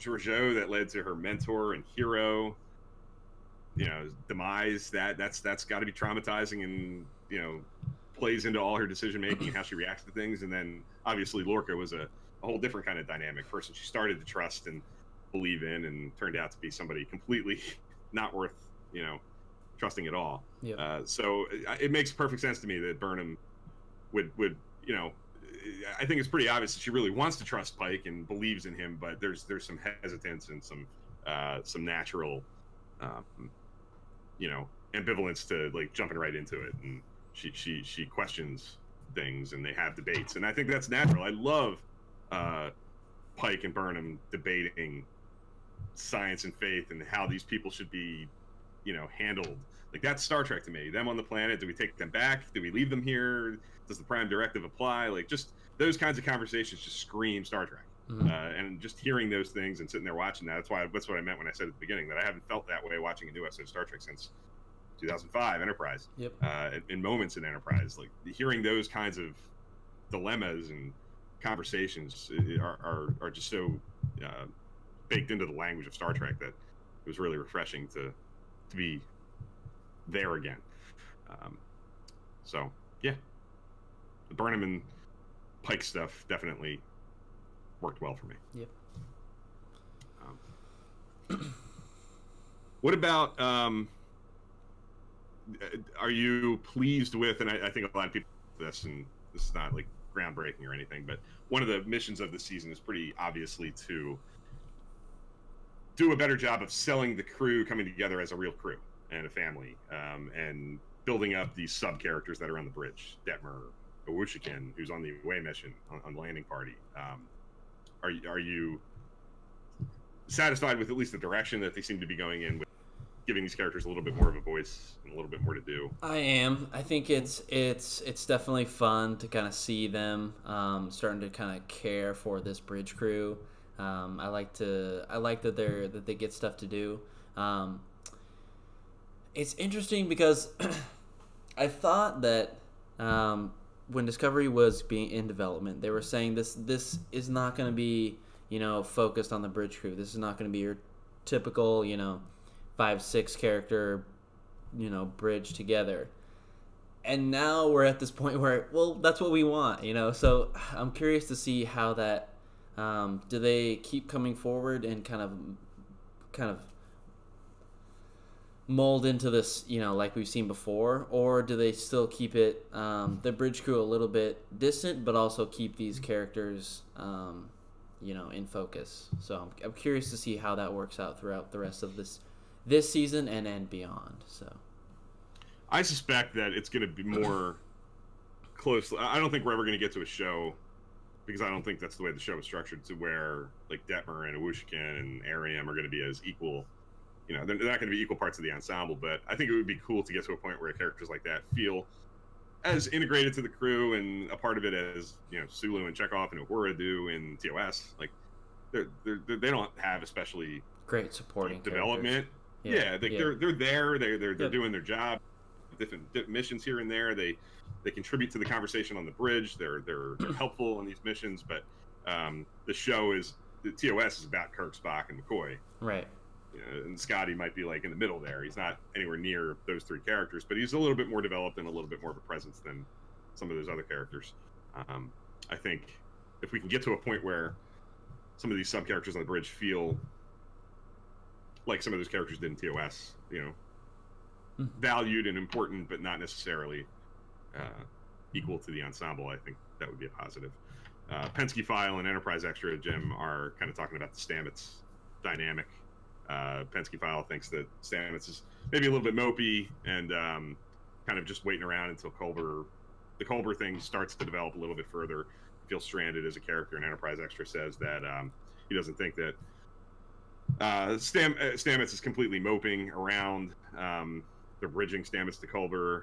Georgiou that led to her mentor and hero demise. That's got to be traumatizing, and plays into all her decision making and how she reacts to things. And then obviously Lorca was a whole different kind of dynamic person she started to trust and believe in, and turned out to be somebody completely not worth trusting at all. So it makes perfect sense to me that Burnham would I think it's pretty obvious that she really wants to trust Pike and believes in him, but there's some hesitance and some some natural, um, ambivalence to like jumping right into it, and she questions things, and they have debates, and I think that's natural. I love Pike and Burnham debating science and faith and how these people should be, handled. Like, that's Star Trek to me. Them on the planet, do we take them back? Do we leave them here? Does the Prime Directive apply? Like, just those kinds of conversations just scream Star Trek. Mm-hmm. And just hearing those things and sitting there watching that's what I meant when I said at the beginning that I haven't felt that way watching a new episode of Star Trek since 2005 Enterprise. Yep. In moments in Enterprise, like hearing those kinds of dilemmas and conversations are just so baked into the language of Star Trek that it was really refreshing to be there again. So yeah, the Burnham and Pike stuff definitely worked well for me. Yep. What about are you pleased with, and I think a lot of people do this, and this is not like groundbreaking or anything, but one of the missions of the season is pretty obviously to do a better job of selling the crew coming together as a real crew and a family, and building up these sub characters that are on the bridge. Detmer, Owushikin, who's on the away mission on the landing party. Are you satisfied with at least the direction that they seem to be going in, with giving these characters a little bit more of a voice and a little bit more to do? I am. I think it's definitely fun to kind of see them starting to kind of care for this bridge crew. I like that they get stuff to do. It's interesting because I thought that when Discovery was being in development, they were saying this is not going to be, focused on the bridge crew. This is not going to be your typical, 5-6 character, bridge together. And now we're at this point where, well, that's what we want, So I'm curious to see how that, do they keep coming forward and kind of mold into this, like we've seen before, or do they still keep it, the bridge crew, a little bit distant, but also keep these characters, in focus? So I'm curious to see how that works out throughout the rest of this season and beyond. So I suspect that it's going to be more close. I don't think we're ever going to get to a show, because I don't think that's the way the show is structured, to where like Detmer and Owushikin and Airiam are going to be as equal. They're not going to be equal parts of the ensemble, but I think it would be cool to get to a point where characters like that feel as integrated to the crew and a part of it as, Sulu and Chekhov and Uhura do in TOS. Like, they don't have especially great supporting development. They're there. They're doing their job. Different missions here and there. They contribute to the conversation on the bridge. They're helpful in these missions, but the TOS is about Kirk, Spock, and McCoy. Right. And Scotty might be like in the middle there. He's not anywhere near those three characters, but he's a little bit more developed and a little bit more of a presence than some of those other characters. I think if we can get to a point where some of these sub characters on the bridge feel like some of those characters did in TOS, valued and important, but not necessarily equal to the ensemble, I think that would be a positive. Pensky File and Enterprise Extra, Jim, are kind of talking about the Stamets dynamic. Pensky File thinks that Stamets is maybe a little bit mopey and kind of just waiting around until the Culber thing starts to develop a little bit further. Feels stranded as a character, and Enterprise Extra says that he doesn't think that Stamets is completely moping around. They're bridging Stamets to Culber.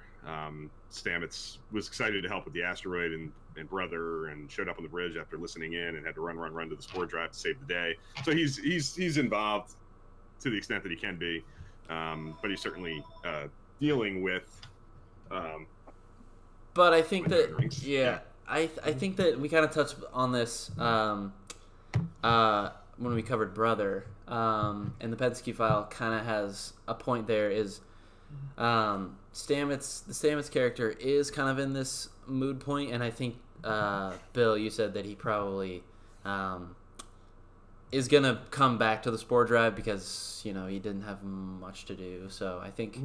Stamets was excited to help with the asteroid and brother, and showed up on the bridge after listening in and had to run to the spore drive to save the day. So he's involved to the extent that he can be, but he's certainly dealing with. But I think that I think that we kind of touched on this when we covered Brother, and the Pensky File kind of has a point there. Is the Stamets character is kind of in this mood point, and I think Bill, you said that he probably is gonna come back to the spore drive because he didn't have much to do. So I think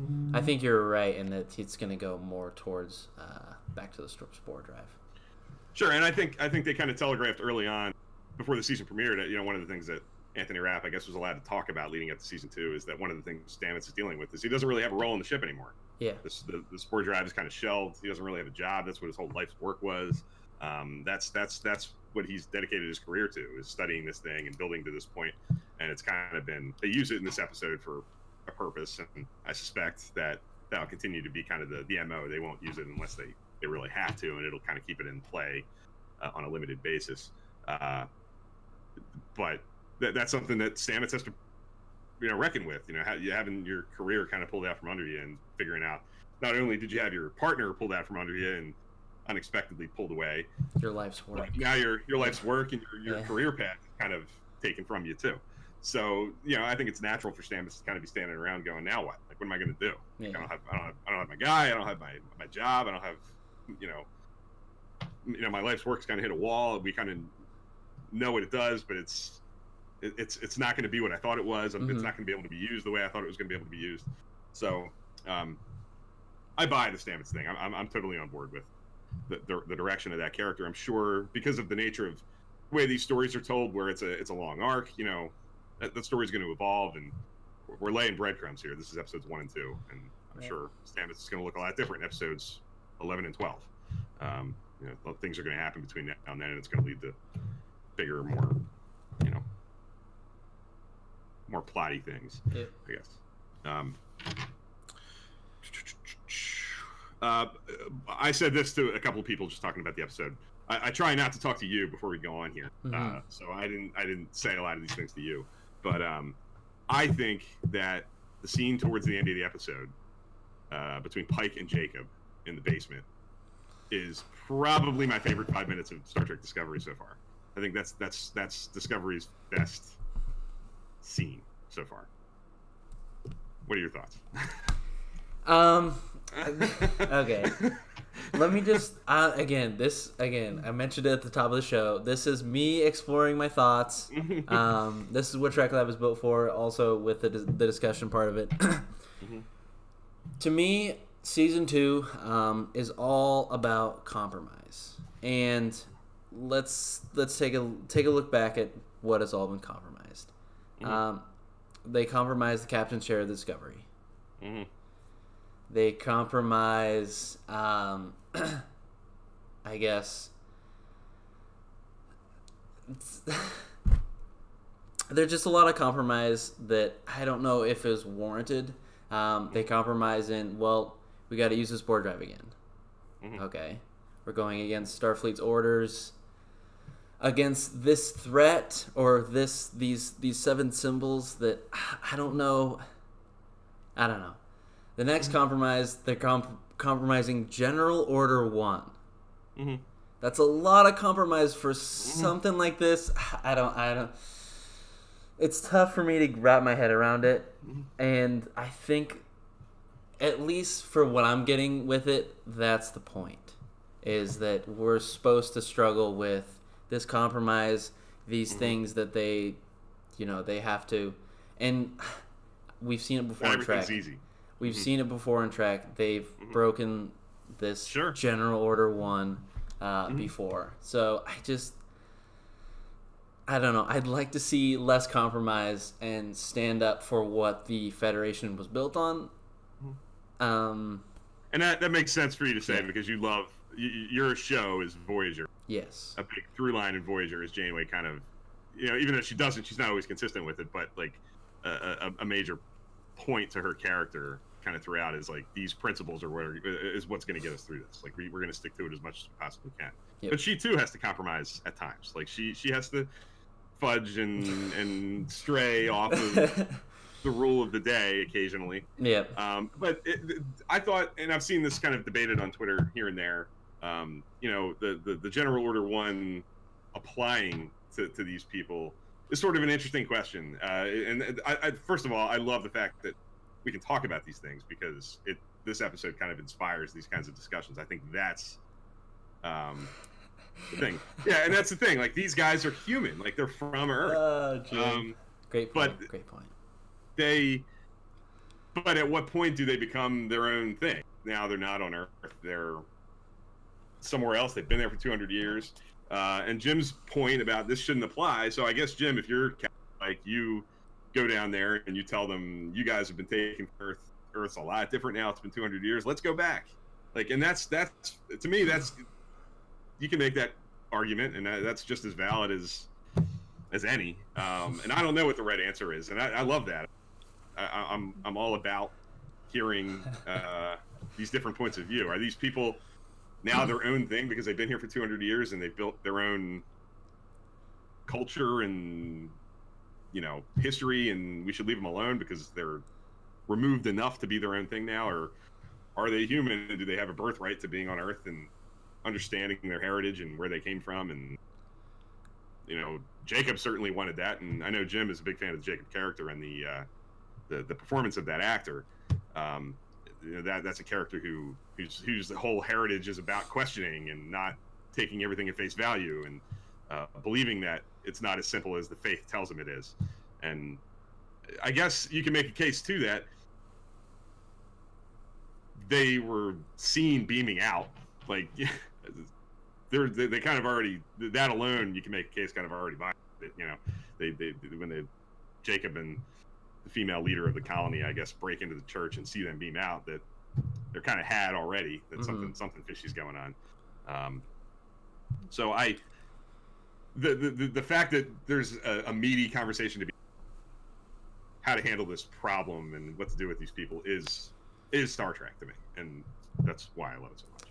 you're right in that it's gonna go more towards back to the spore drive. Sure, and I think they kind of telegraphed early on before the season premiered. One of the things that Anthony Rapp, I guess, was allowed to talk about leading up to season 2 is that one of the things Stamets is dealing with is he doesn't really have a role in the ship anymore. Yeah. The spore drive is kind of shelved. He doesn't really have a job. That's what his whole life's work was. That's what he's dedicated his career to, is studying this thing and building to this point. And it's kind of been, they use it in this episode for a purpose, and I suspect that that'll continue to be kind of the MO. They won't use it unless they really have to, and it'll kind of keep it in play on a limited basis. But that's something that Stamets has to, reckon with. Having your career kind of pulled out from under you and figuring out, not only did you have your partner pulled out from under you and unexpectedly pulled away, your life's work. Now your life's work and your career path is kind of taken from you too. So I think it's natural for Stamets to kind of be standing around going, now what? Like, what am I going to do? Yeah. I don't have my guy. I don't have my job. I don't have my life's work's kind of hit a wall. We kind of know what it does, but it's not going to be what I thought it was. It's not going to be able to be used the way I thought it was going to be able to be used. So I buy the Stamets thing. I'm totally on board with the direction of that character. I'm sure because of the nature of the way these stories are told, where it's a long arc, that story's going to evolve, and we're laying breadcrumbs here. This is episodes 1 and 2, and I'm sure Stamets is going to look a lot different in episodes 11 and 12. Things are going to happen between now and then, and it's going to lead to bigger, more, more plotty things, I guess. I said this to a couple of people just talking about the episode. I try not to talk to you before we go on here, so I didn't say a lot of these things to you. But I think that the scene towards the end of the episode between Pike and Jacob in the basement is probably my favorite 5 minutes of Star Trek Discovery so far. I think that's Discovery's best scene so far. What are your thoughts? Okay. Let me just I mentioned it at the top of the show. This is me exploring my thoughts. This is what Trek Lab is built for, also with the discussion part of it. To me, season 2 is all about compromise, and let's take a look back at what has all been compromised. They compromised the captain's chair of the Discovery. They compromise, I guess, there's just a lot of compromise that I don't know if is warranted. They compromise in, we got to use this board drive again. Okay. We're going against Starfleet's orders, against this threat, or these 7 symbols that I don't know. The next compromise, they're compromising General Order 1. That's a lot of compromise for something like this. I don't. It's tough for me to wrap my head around it, and I think, at least for what I'm getting with it, that's the point. Is that we're supposed to struggle with this compromise, these things that they have to, and we've seen it before in Trek. Everything's easy. We've seen it before in Trek. They've broken this General Order 1 before. So I don't know. I'd like to see less compromise and stand up for what the Federation was built on. And that makes sense for you to say, because you love your show is Voyager. Yes. A big through line in Voyager is Janeway kind of, even though she's not always consistent with it, but like a major point to her character kind of throughout is like, these principles is what's going to get us through this. Like, we're going to stick to it as much as we possibly can. Yep. But she too has to compromise at times. Like she has to fudge and stray off of the rule of the day occasionally. Yeah. But I thought, and I've seen this kind of debated on Twitter here and there, the General Order 1 applying to these people is sort of an interesting question. And I first of all, I love the fact that we can talk about these things, because this episode kind of inspires these kinds of discussions. I think that's the thing. Yeah, and that's the thing. Like, these guys are human. Like, they're from Earth. Great point. Great point. But at what point do they become their own thing? Now they're not on Earth. They're somewhere else. They've been there for 200 years. And Jim's point about this shouldn't apply. So I guess, Jim, if you're Captain Pike, you go down there and you tell them, you guys have been taking Earth's a lot different now. It's been 200 years. Let's go back. Like, and that's to me, that's, you can make that argument, and that's just as valid as any. And I don't know what the right answer is, and I love that. I'm all about hearing these different points of view. Are these people now their own thing because they've been here for 200 years and they've built their own culture and, you know, history, and we should leave them alone because they're removed enough to be their own thing now? Or are they human, and do they have a birthright to being on Earth and understanding their heritage and where they came from? And, you know, Jacob certainly wanted that, and I know Jim is a big fan of the Jacob character and the performance of that actor. You know, that's a character whose the whole heritage is about questioning and not taking everything at face value, and believing that it's not as simple as the faith tells him it is. And I guess you can make a case too that they were seen beaming out. Like, they kind of already, that alone, you can make a case kind of already by it. You know, when Jacob and the female leader of the colony, I guess, break into the church and see them beam out, that they're kind of had already that something fishy's going on. So the fact that there's a meaty conversation to be how to handle this problem and what to do with these people is Star Trek to me, and that's why I love it so much.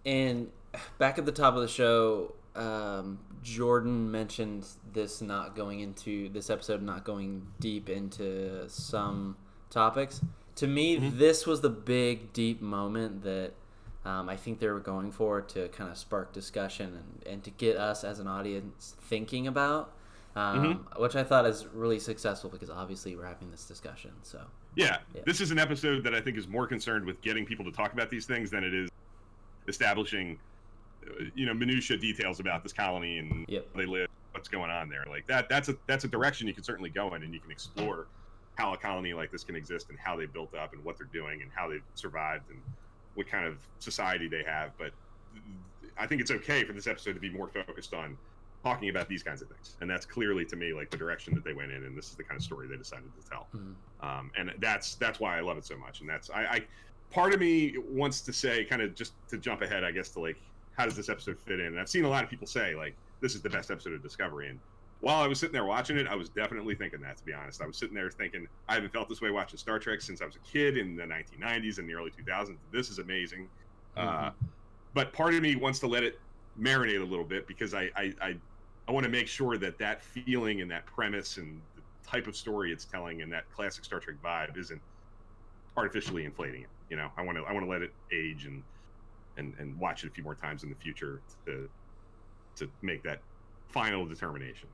And back at the top of the show, Jordan mentioned this episode not going deep into some topics. To me, this was the big, deep moment that I think they were going for to kind of spark discussion and to get us as an audience thinking about, which I thought is really successful because obviously we're having this discussion. So yeah, this is an episode that I think is more concerned with getting people to talk about these things than it is establishing, you know, minutia details about this colony and where they live, what's going on there. Like that's a direction you can certainly go in, and you can explore how a colony like this can exist and how they built up and what they're doing and how they've survived and what kind of society they have. But I think it's okay for this episode to be more focused on talking about these kinds of things, and that's clearly to me like the direction that they went in, and this is the kind of story they decided to tell. And that's why I love it so much. And that's I part of me wants to say, kind of just to jump ahead, I guess, to like, how does this episode fit in? And I've seen a lot of people say like this is the best episode of Discovery, and while I was sitting there watching it, I was definitely thinking that, to be honest. I was sitting there thinking, I haven't felt this way watching Star Trek since I was a kid in the 1990s and the early 2000s. This is amazing. But part of me wants to let it marinate a little bit, because I want to make sure that feeling and that premise and the type of story it's telling and that classic Star Trek vibe isn't artificially inflating it. You know, I want to let it age and watch it a few more times in the future to make that final determination.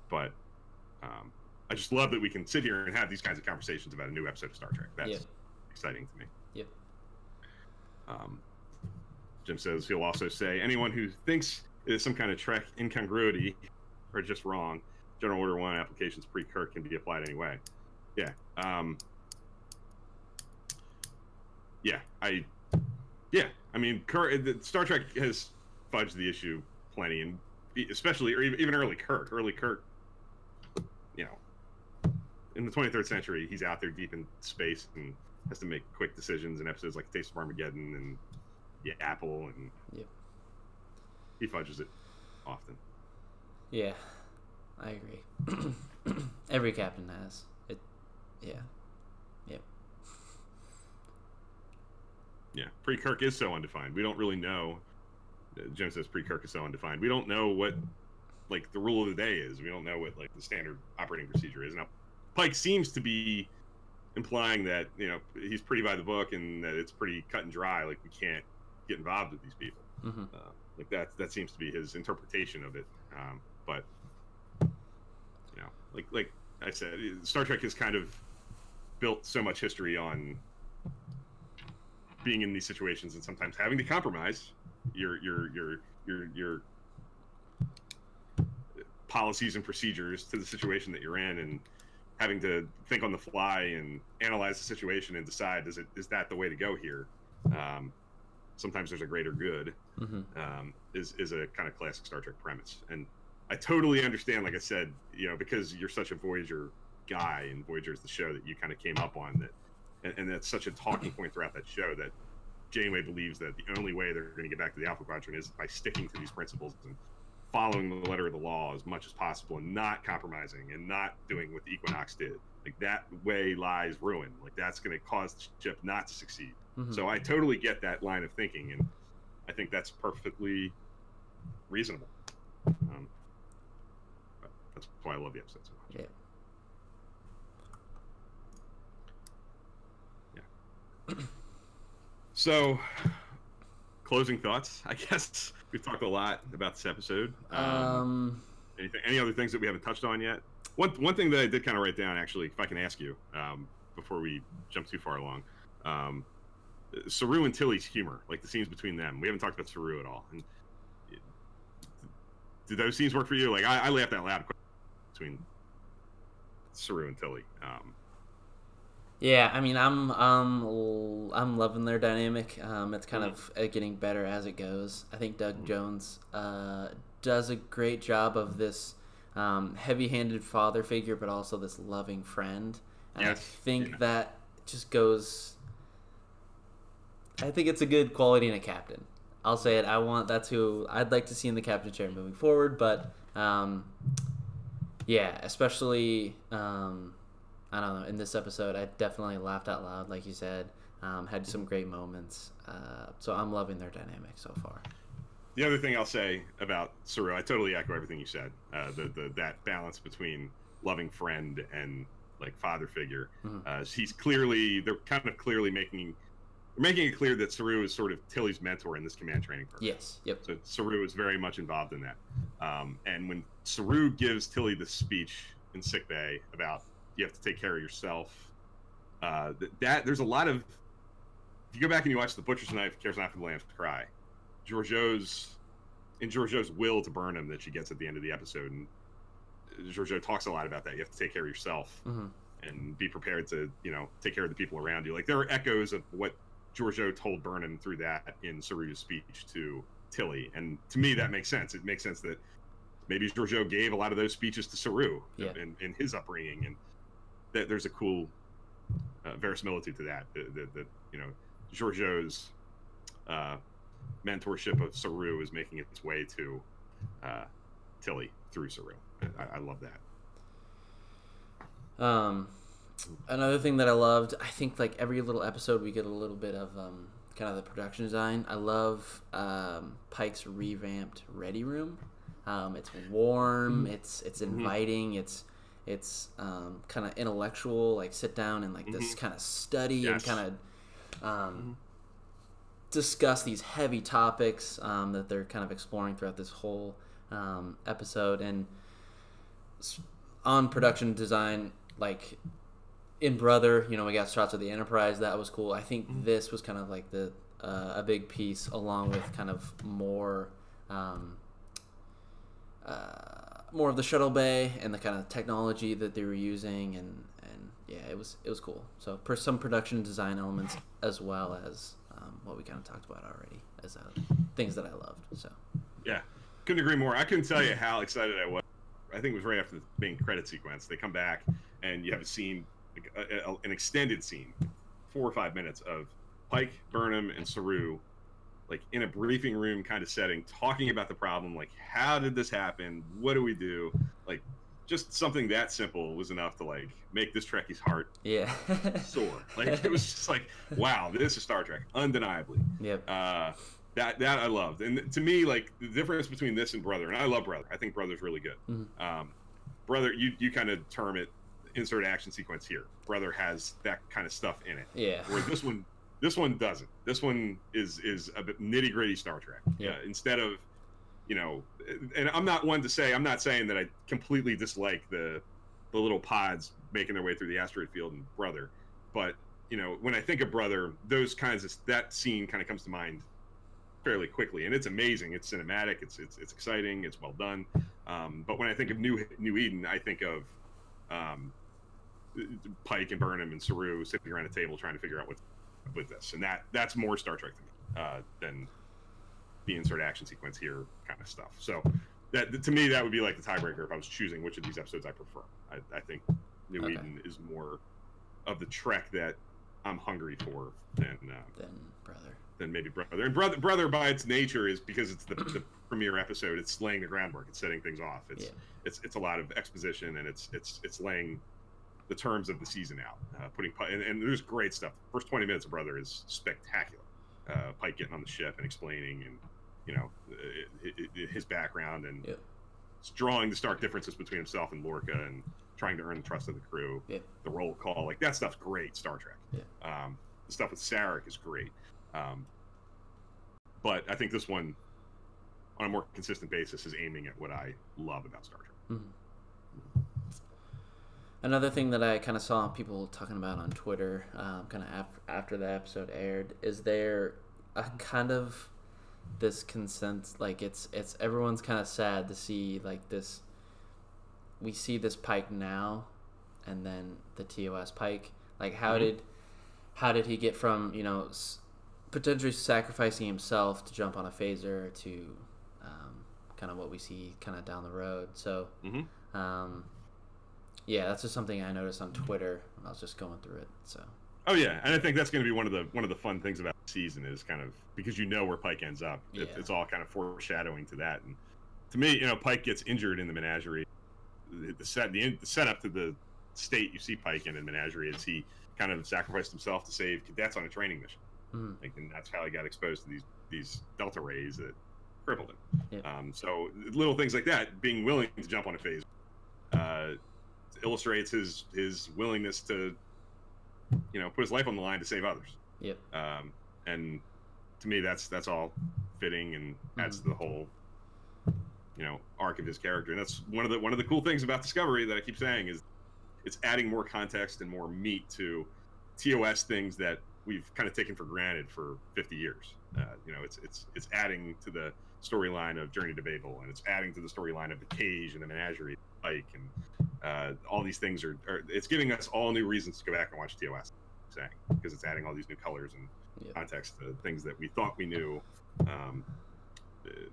But I just love that we can sit here and have these kinds of conversations about a new episode of Star Trek. That's exciting to me. Yep. Jim says he'll also say anyone who thinks it is some kind of Trek incongruity or just wrong, General Order 1 applications pre-Kirk can be applied anyway. Yeah. I mean, Star Trek has fudged the issue plenty, and especially, or even early Kirk, you know, in the 23rd century, he's out there deep in space and has to make quick decisions in episodes like Taste of Armageddon and Apple, and he fudges it often. Yeah, I agree. Every captain has it. Yeah, pre-Kirk is so undefined. We don't really know. Jim says pre-Kirk is so undefined. We don't know what, like, the rule of the day is. We don't know what, like, the standard operating procedure is. Now, Pike seems to be implying that, you know, he's pretty by the book and that it's pretty cut and dry. Like, we can't get involved with these people. Like, that seems to be his interpretation of it. But, you know, like I said, Star Trek has kind of built so much history on being in these situations and sometimes having to compromise your policies and procedures to the situation that you're in, and having to think on the fly and analyze the situation and decide, is that the way to go here? Sometimes there's a greater good, is a kind of classic Star Trek premise. And I totally understand, like I said, because you're such a Voyager guy, and Voyager is the show that you kind of came up on, that, and that's such a talking point throughout that show, that Janeway believes that the only way they're going to get back to the Alpha Quadrant is by sticking to these principles and following the letter of the law as much as possible, and not compromising, and not doing what the Equinox did. Like, that way lies ruin. Like, that's going to cause the ship not to succeed. Mm-hmm. So I totally get that line of thinking, and I think that's perfectly reasonable. That's why I love the episode so much. Yeah. So, closing thoughts. I guess we've talked a lot about this episode. Any other things that we haven't touched on yet? One thing that I did kind of write down, actually, if I can ask you, before we jump too far along, Saru and Tilly's humor, like the scenes between them. We haven't talked about Saru at all. And did those scenes work for you? Like, I laughed out loud between Saru and Tilly. Yeah, I mean, I'm loving their dynamic. It's kind of getting better as it goes. I think Doug Jones does a great job of this heavy-handed father figure, but also this loving friend. And yes. I think that just goes. I think it's a good quality in a captain. I'll say it. That's who I'd like to see in the captain chair moving forward. But yeah, especially. I don't know. In this episode, I definitely laughed out loud, like you said. Had some great moments. So I'm loving their dynamic so far. The other thing I'll say about Saru, I totally echo everything you said. That balance between loving friend and like father figure. Mm-hmm. They're kind of clearly making it clear that Saru is sort of Tilly's mentor in this command training program. Yes. Yep. So Saru is very much involved in that. And when Saru gives Tilly the speech in sickbay about you have to take care of yourself. There's a lot of. If you go back and you watch The Butcher's Knife, Cares Not for the Lamb's Cry, Georgiou's will to burn him that she gets at the end of the episode, and Georgiou talks a lot about that. You have to take care of yourself and be prepared to, take care of the people around you. Like, there are echoes of what Georgiou told Burnham through that in Saru's speech to Tilly, and to me that makes sense. It makes sense that maybe Georgiou gave a lot of those speeches to Saru in his upbringing, and that there's a cool verisimilitude to that. That Georgiou's mentorship of Saru is making its way to Tilly through Saru. I love that. Another thing that I loved, I think like every little episode we get a little bit of kind of the production design. I love Pike's revamped ready room. It's warm. It's inviting. It's kind of intellectual, like sit down and like this kind of study and kind of discuss these heavy topics that they're kind of exploring throughout this whole episode. And on production design, like in Brother, we got shots of the Enterprise. That was cool. I think this was kind of like a big piece, along with kind of more of the shuttle bay and the kind of technology that they were using, and yeah, it was cool. So some production design elements as well as what we kind of talked about already as things that I loved. So yeah, couldn't agree more. I couldn't tell you how excited I was. I think it was right after the main credit sequence. They come back and you have a scene, an extended scene, 4 or 5 minutes of Pike, Burnham, and Saru, like in a briefing room kind of setting, talking about the problem, like how did this happen? What do we do? Like just something that simple was enough to like make this Trekkie's heart soar. Like it was just like, wow, this is Star Trek, undeniably. Yep. That I loved, and to me, like the difference between this and Brother, and I love Brother. I think Brother's really good. Brother, you kind of term it insert action sequence here. Brother has that kind of stuff in it. Yeah. Where this one doesn't. This one is a bit nitty gritty Star Trek. Yeah. Instead of, and I'm not saying that I completely dislike the little pods making their way through the asteroid field in Brother, but when I think of Brother, that scene kind of comes to mind fairly quickly, and it's amazing. It's cinematic. It's exciting. It's well done. But when I think of New Eden, I think of Pike and Burnham and Saru sitting around a table trying to figure out what's with this, and that's more Star Trek to me than the insert action sequence here kind of stuff. So that to me that would be like the tiebreaker if I was choosing which of these episodes I prefer. I think New Eden is more of the Trek that I'm hungry for than Brother. Than maybe Brother. And Brother by its nature is because it's the premiere episode. It's laying the groundwork. It's setting things off. It's a lot of exposition, and it's laying the terms of the season out. And there's great stuff. The first 20 minutes of Brother is spectacular. Pike getting on the ship and explaining, and his background, and it's drawing the stark differences between himself and Lorca, and trying to earn the trust of the crew. The roll call, like that stuff's great. Star Trek. The stuff with Sarek is great. But I think this one, on a more consistent basis, is aiming at what I love about Star Trek. Mm-hmm. Another thing that I kind of saw people talking about on Twitter, kind of after the episode aired, is there a kind of this consent, like it's everyone's kind of sad to see like this. We see this Pike now, and then the TOS Pike. Like how did he get from potentially sacrificing himself to jump on a phaser to kind of what we see kind of down the road? So that's just something I noticed on Twitter when I was just going through it. So and I think that's going to be one of the fun things about the season is kind of because where Pike ends up. It's all kind of foreshadowing to that. And to me, Pike gets injured in the Menagerie. The setup to the state you see Pike in Menagerie is he kind of sacrificed himself to save cadets on a training mission. And that's how he got exposed to these delta rays that crippled him. So little things like that, being willing to jump on a phaser, illustrates his willingness to put his life on the line to save others. And to me that's all fitting and adds to the whole arc of his character. And that's one of the cool things about Discovery that I keep saying is it's adding more context and more meat to TOS things that we've kind of taken for granted for 50 years. It's adding to the storyline of Journey to Babel, and it's adding to the storyline of the Cage and the Menagerie, Pike, and all these things are it's giving us all new reasons to go back and watch TOS, because it's adding all these new colors and context to things that we thought we knew.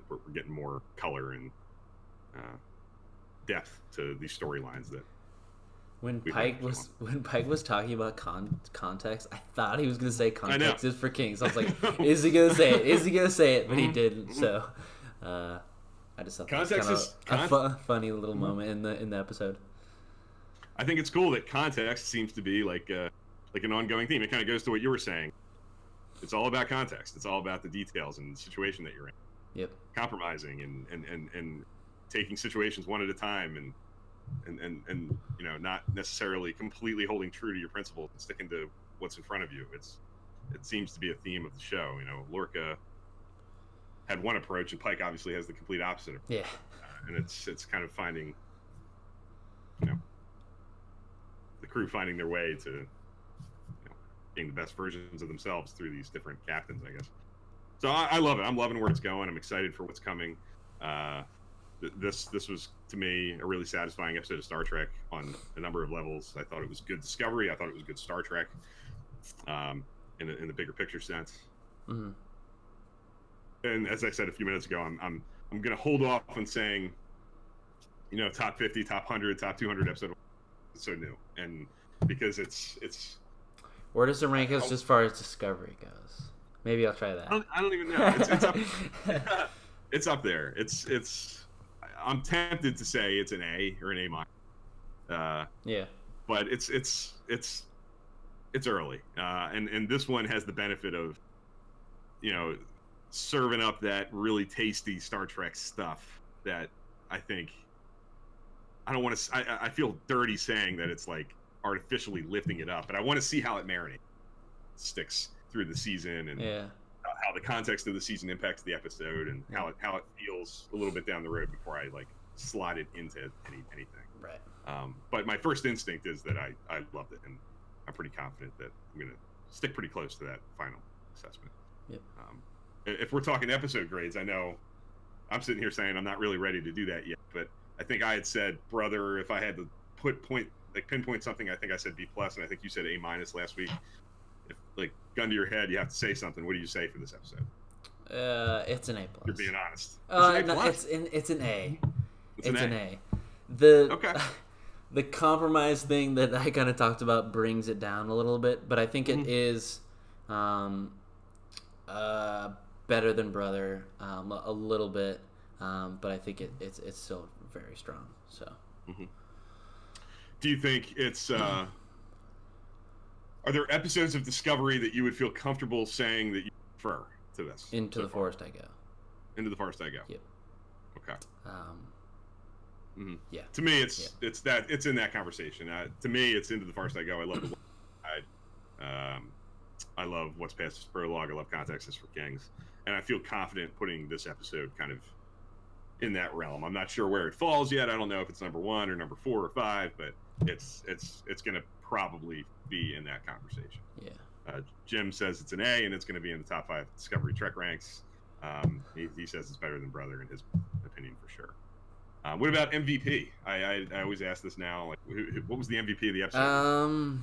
We're getting more color and depth to these storylines that. When Pike was talking about context, I thought he was going to say context is for kings. I was like, is he going to say it? Is he going to say it? But he didn't. So I just thought that was kind of a funny little moment in the episode. I think it's cool that context seems to be like an ongoing theme. It kind of goes to what you were saying. It's all about context. It's all about the details and the situation that you're in. Compromising and taking situations one at a time and not necessarily completely holding true to your principles and sticking to what's in front of you. It seems to be a theme of the show. Lorca had one approach, and Pike obviously has the complete opposite approach. And it's kind of finding the crew finding their way to being the best versions of themselves through these different captains, I guess. So I love it. I'm loving where it's going. I'm excited for what's coming. This was, to me, a really satisfying episode of Star Trek on a number of levels. I thought it was good Discovery. I thought it was good Star Trek, in the bigger picture sense. And as I said a few minutes ago, I'm going to hold off on saying, top 50, top 100, top 200 episode. It's so new, and because it's. Where does it rank us as far as Discovery goes? Maybe I'll try that. I don't even know. It's up. It's up there. It's. I'm tempted to say it's an A or an A-. But it's early, and this one has the benefit of, serving up that really tasty Star Trek stuff that I think. I don't want to. I feel dirty saying that it's like artificially lifting it up, but I want to see how it marinates, sticks through the season, and how the context of the season impacts the episode, and how it feels a little bit down the road before I slot it into anything. Right. But my first instinct is that I loved it, and I'm pretty confident that I'm gonna stick pretty close to that final assessment. If we're talking episode grades, I know I'm sitting here saying I'm not really ready to do that yet, but I think I had said, Brother, if I had to pinpoint something, I think I said B+, and I think you said A- last week. If gun to your head, you have to say something. What do you say for this episode? It's an A+. You're being honest. It's an A. It's an an A. A. The Okay. the compromise thing that I kind of talked about brings it down a little bit, but I think it is better than Brother a little bit, but I think it's still very strong. So. Do you think it's? Are there episodes of Discovery that you would feel comfortable saying that you prefer to this? Into the Forest I Go. Into the Forest I Go. Yep. Okay. Yeah. To me, it's in that conversation. To me, it's Into the Forest I Go. I love the I love What's Past This Prologue. I love Context is for Kings, and I feel confident putting this episode kind of in that realm. I'm not sure where it falls yet. I don't know if it's number 1 or number 4 or 5, but it's going to probably be in that conversation. Yeah. Jim says it's an A, and it's going to be in the top 5 Discovery Trek ranks. He says it's better than Brother in his opinion for sure. What about MVP? I always ask this now. Like, what was the MVP of the episode?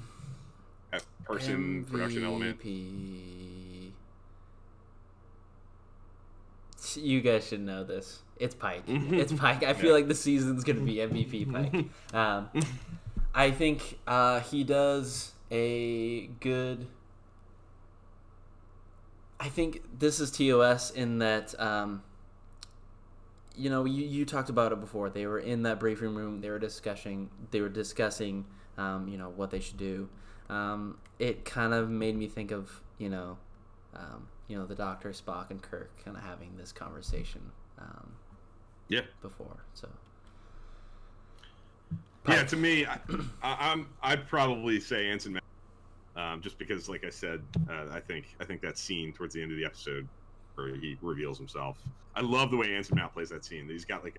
Person, MVP. production element. You guys should know this. It's Pike. It's Pike. I feel like the season's gonna be MVP Pike. I think he does a good. I think this is TOS in that. You talked about it before. They were in that briefing room. They were discussing. What they should do. It kind of made me think of the Doctor, Spock, and Kirk kind of having this conversation. Before. So. Yeah, to me, I'd probably say Anson Mount, just because, like I said, I think that scene towards the end of the episode where he reveals himself. I love the way Anson Mount plays that scene. He's got like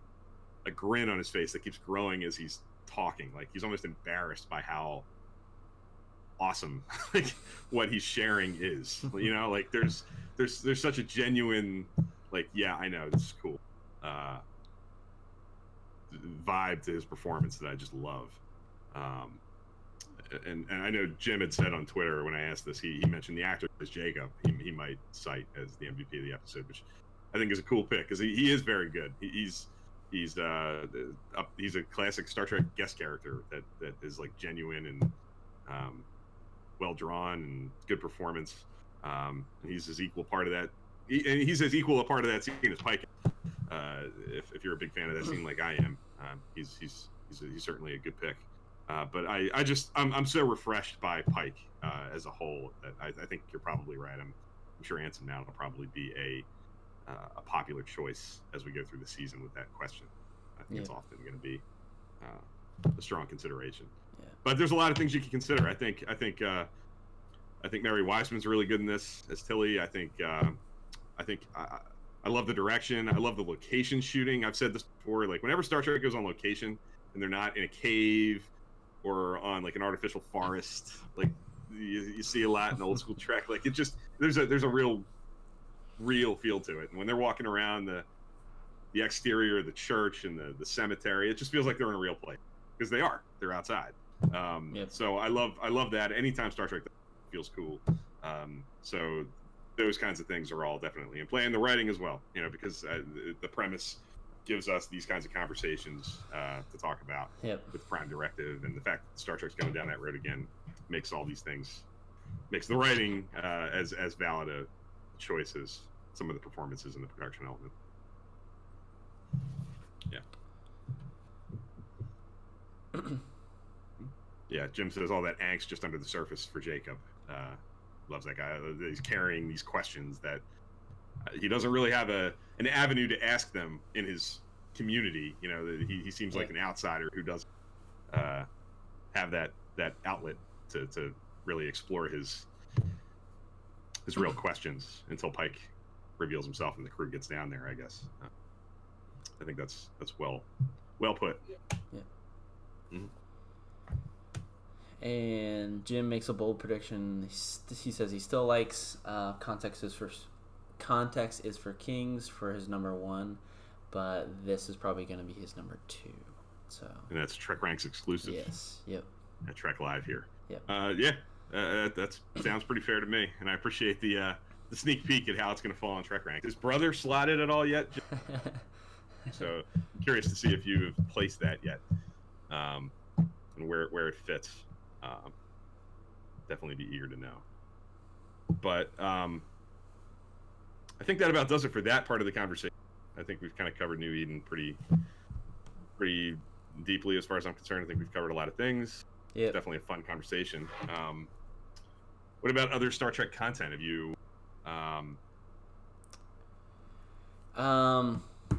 a grin on his face that keeps growing as he's talking. Like he's almost embarrassed by how awesome like what he's sharing is. Like there's such a genuine I know this is cool vibe to his performance that I just love. And I know Jim had said on Twitter when I asked this, he mentioned the actor as Jacob. He might cite as the MVP of the episode, which I think is a cool pick because he is very good. He's a classic Star Trek guest character that is like genuine and well drawn and good performance. And he's as equal part of that. He's as equal a part of that scene as Pike. If you're a big fan of that scene like I am, he's certainly a good pick. But I'm so refreshed by Pike as a whole that I think you're probably right. I'm sure Anson Mount will probably be a popular choice as we go through the season with that question. I think it's often going to be a strong consideration. Yeah. But there's a lot of things you can consider. I think Mary Wiseman's really good in this as Tilly. I think I love the direction. I love the location shooting. I've said this before. Like whenever Star Trek goes on location and they're not in a cave or on like an artificial forest, like you see a lot in old school Trek. Like it just there's a real feel to it. And when they're walking around the exterior of the church and the cemetery, it just feels like they're in a real place because they're outside. So I love that. Anytime Star Trek feels cool. So those kinds of things are all definitely in play, and the writing as well. Because the premise gives us these kinds of conversations to talk about with Prime Directive, and the fact that Star Trek's going down that road again makes all these things makes the writing as valid a choice as some of the performances in the production element. Yeah, Jim says all that angst just under the surface for Jacob. Loves that guy. He's carrying these questions that he doesn't really have an avenue to ask them in his community. He seems like an outsider who doesn't have that outlet to really explore his real questions until Pike reveals himself and the crew gets down there, I guess. I think that's well put. Yeah. Mm-hmm. And Jim makes a bold prediction. He says he still likes Context is for Kings for his number 1, but this is probably going to be his number 2. So. And that's Trek Ranks exclusive. Yes. Yep. At Trek Live here. Yep. That sounds pretty fair to me, and I appreciate the sneak peek at how it's going to fall on Trek Ranks. Is Brother slotted at all yet? So I'm curious to see if you've placed that yet, and where it fits. Definitely be eager to know. But I think that about does it for that part of the conversation. I think we've kind of covered New Eden pretty deeply as far as I'm concerned. I think we've covered a lot of things. Yeah, definitely a fun conversation. What about other Star Trek content? Have you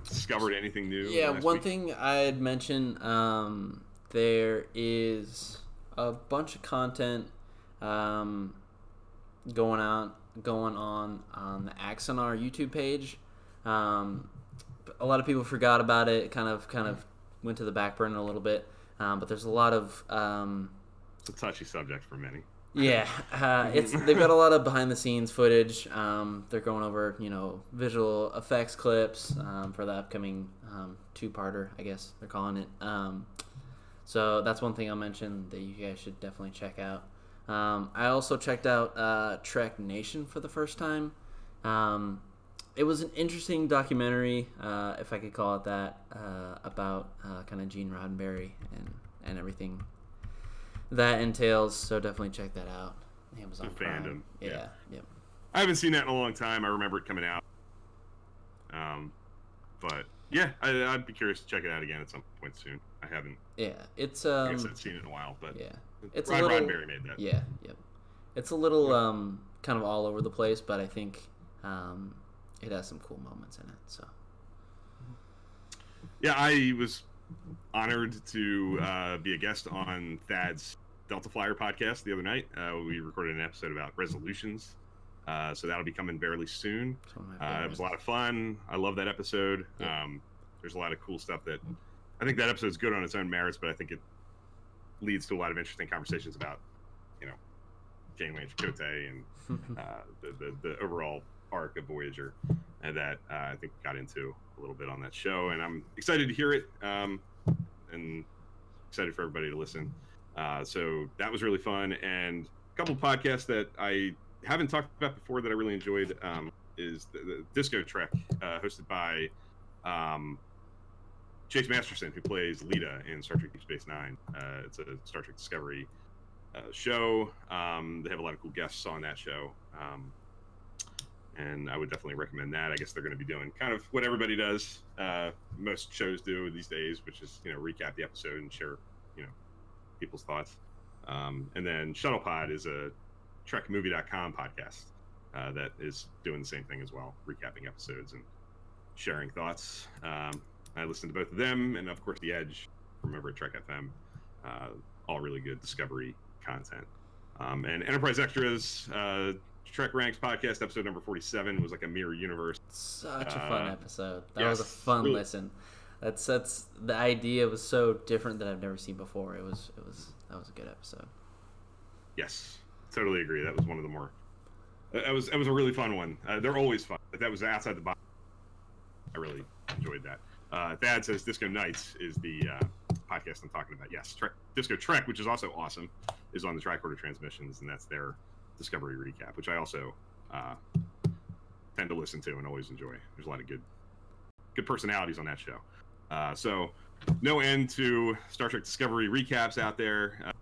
discovered anything new? Yeah, one thing I'd mention, there is a bunch of content going on the Axonar YouTube page. A lot of people forgot about it. Kind of went to the back burner a little bit. But there's a lot of it's a touchy subject for many. Yeah, they've got a lot of behind the scenes footage. They're going over visual effects clips for the upcoming two-parter, I guess they're calling it. So that's one thing I'll mention that you guys should definitely check out. I also checked out Trek Nation for the first time. It was an interesting documentary, if I could call it that, about kind of Gene Roddenberry and everything that entails. So definitely check that out. Amazon Prime. Fandom. Yeah. Yep. I haven't seen that in a long time. I remember it coming out. But yeah, I'd be curious to check it out again at some point soon. I haven't. Yeah, it's I guess I've seen it in a while, but yeah, it's Rod a little. Roddenberry made that. Yeah. Yep. It's a little kind of all over the place, but I think it has some cool moments in it. So. Yeah, I was honored to be a guest on Thad's Delta Flyer podcast the other night. We recorded an episode about resolutions, so that'll be coming fairly soon. It was a lot of fun. I love that episode. Yeah. There's a lot of cool stuff that I think that episode's good on its own merits, but I think it leads to a lot of interesting conversations about, Janeway and Chakotay and the overall arc of Voyager, and that I think got into a little bit on that show, and I'm excited to hear it, and excited for everybody to listen. So that was really fun, and a couple of podcasts that I haven't talked about before that I really enjoyed is the Disco Trek, hosted by Chase Masterson, who plays Lita in Star Trek Deep Space Nine. It's a Star Trek Discovery show. They have a lot of cool guests on that show. And I would definitely recommend that. I guess they're going to be doing kind of what everybody does, most shows do these days, which is, recap the episode and share, people's thoughts. And then Shuttlepod is a TrekMovie.com podcast that is doing the same thing as well, recapping episodes and sharing thoughts. I listened to both of them, and of course The Edge from over at Trek FM. All really good Discovery content. And Enterprise Extras, Trek Ranks podcast episode number 47 was like a mirror universe. Such a fun episode. That was a fun listen. That's the idea was so different that I've never seen before. That was a good episode. Yes, totally agree. That was one of the more. It was a really fun one. They're always fun. That was outside the box. I really enjoyed that. Thad says Disco Nights is the podcast I'm talking about. Yes, Disco Trek, which is also awesome, is on the Tricorder Transmissions, and that's their Discovery recap, which I also tend to listen to and always enjoy. There's a lot of good personalities on that show. So no end to Star Trek Discovery recaps out there.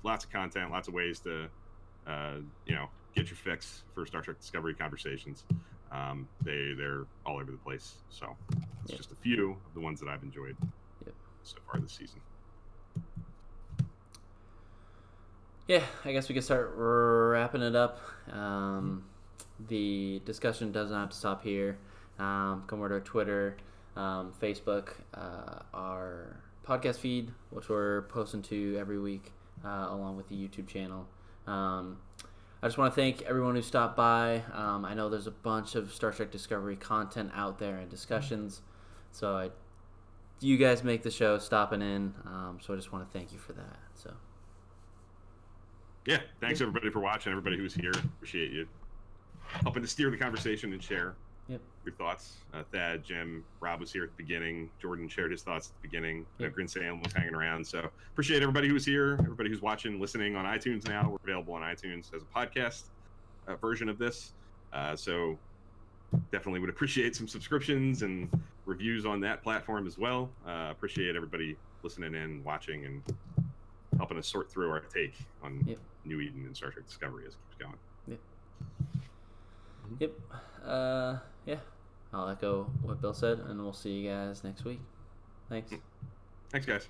Lots of content, lots of ways to get your fix for Star Trek Discovery conversations. They're all over the place. So it's just a few of the ones that I've enjoyed so far this season. Yeah, I guess we can start wrapping it up. The discussion doesn't have to stop here. Come over to our Twitter, Facebook, our podcast feed, which we're posting to every week, along with the YouTube channel. I just want to thank everyone who stopped by. I know there's a bunch of Star Trek Discovery content out there and discussions, so you guys make the show stopping in, so I just want to thank you for that. So. Yeah, thanks everybody for watching. Everybody who's here, appreciate you helping to steer the conversation and share your thoughts. Thad, Jim, Rob was here at the beginning. Jordan shared his thoughts at the beginning. Grin Sam was hanging around. So appreciate everybody who's here, everybody who's watching, listening on iTunes now. We're available on iTunes as a podcast version of this. So definitely would appreciate some subscriptions and reviews on that platform as well. Appreciate everybody listening in, watching, and helping us sort through our take on New Eden and Star Trek Discovery as it keeps going. Yeah. I'll echo what Bill said, and we'll see you guys next week. Thanks. Thanks, guys.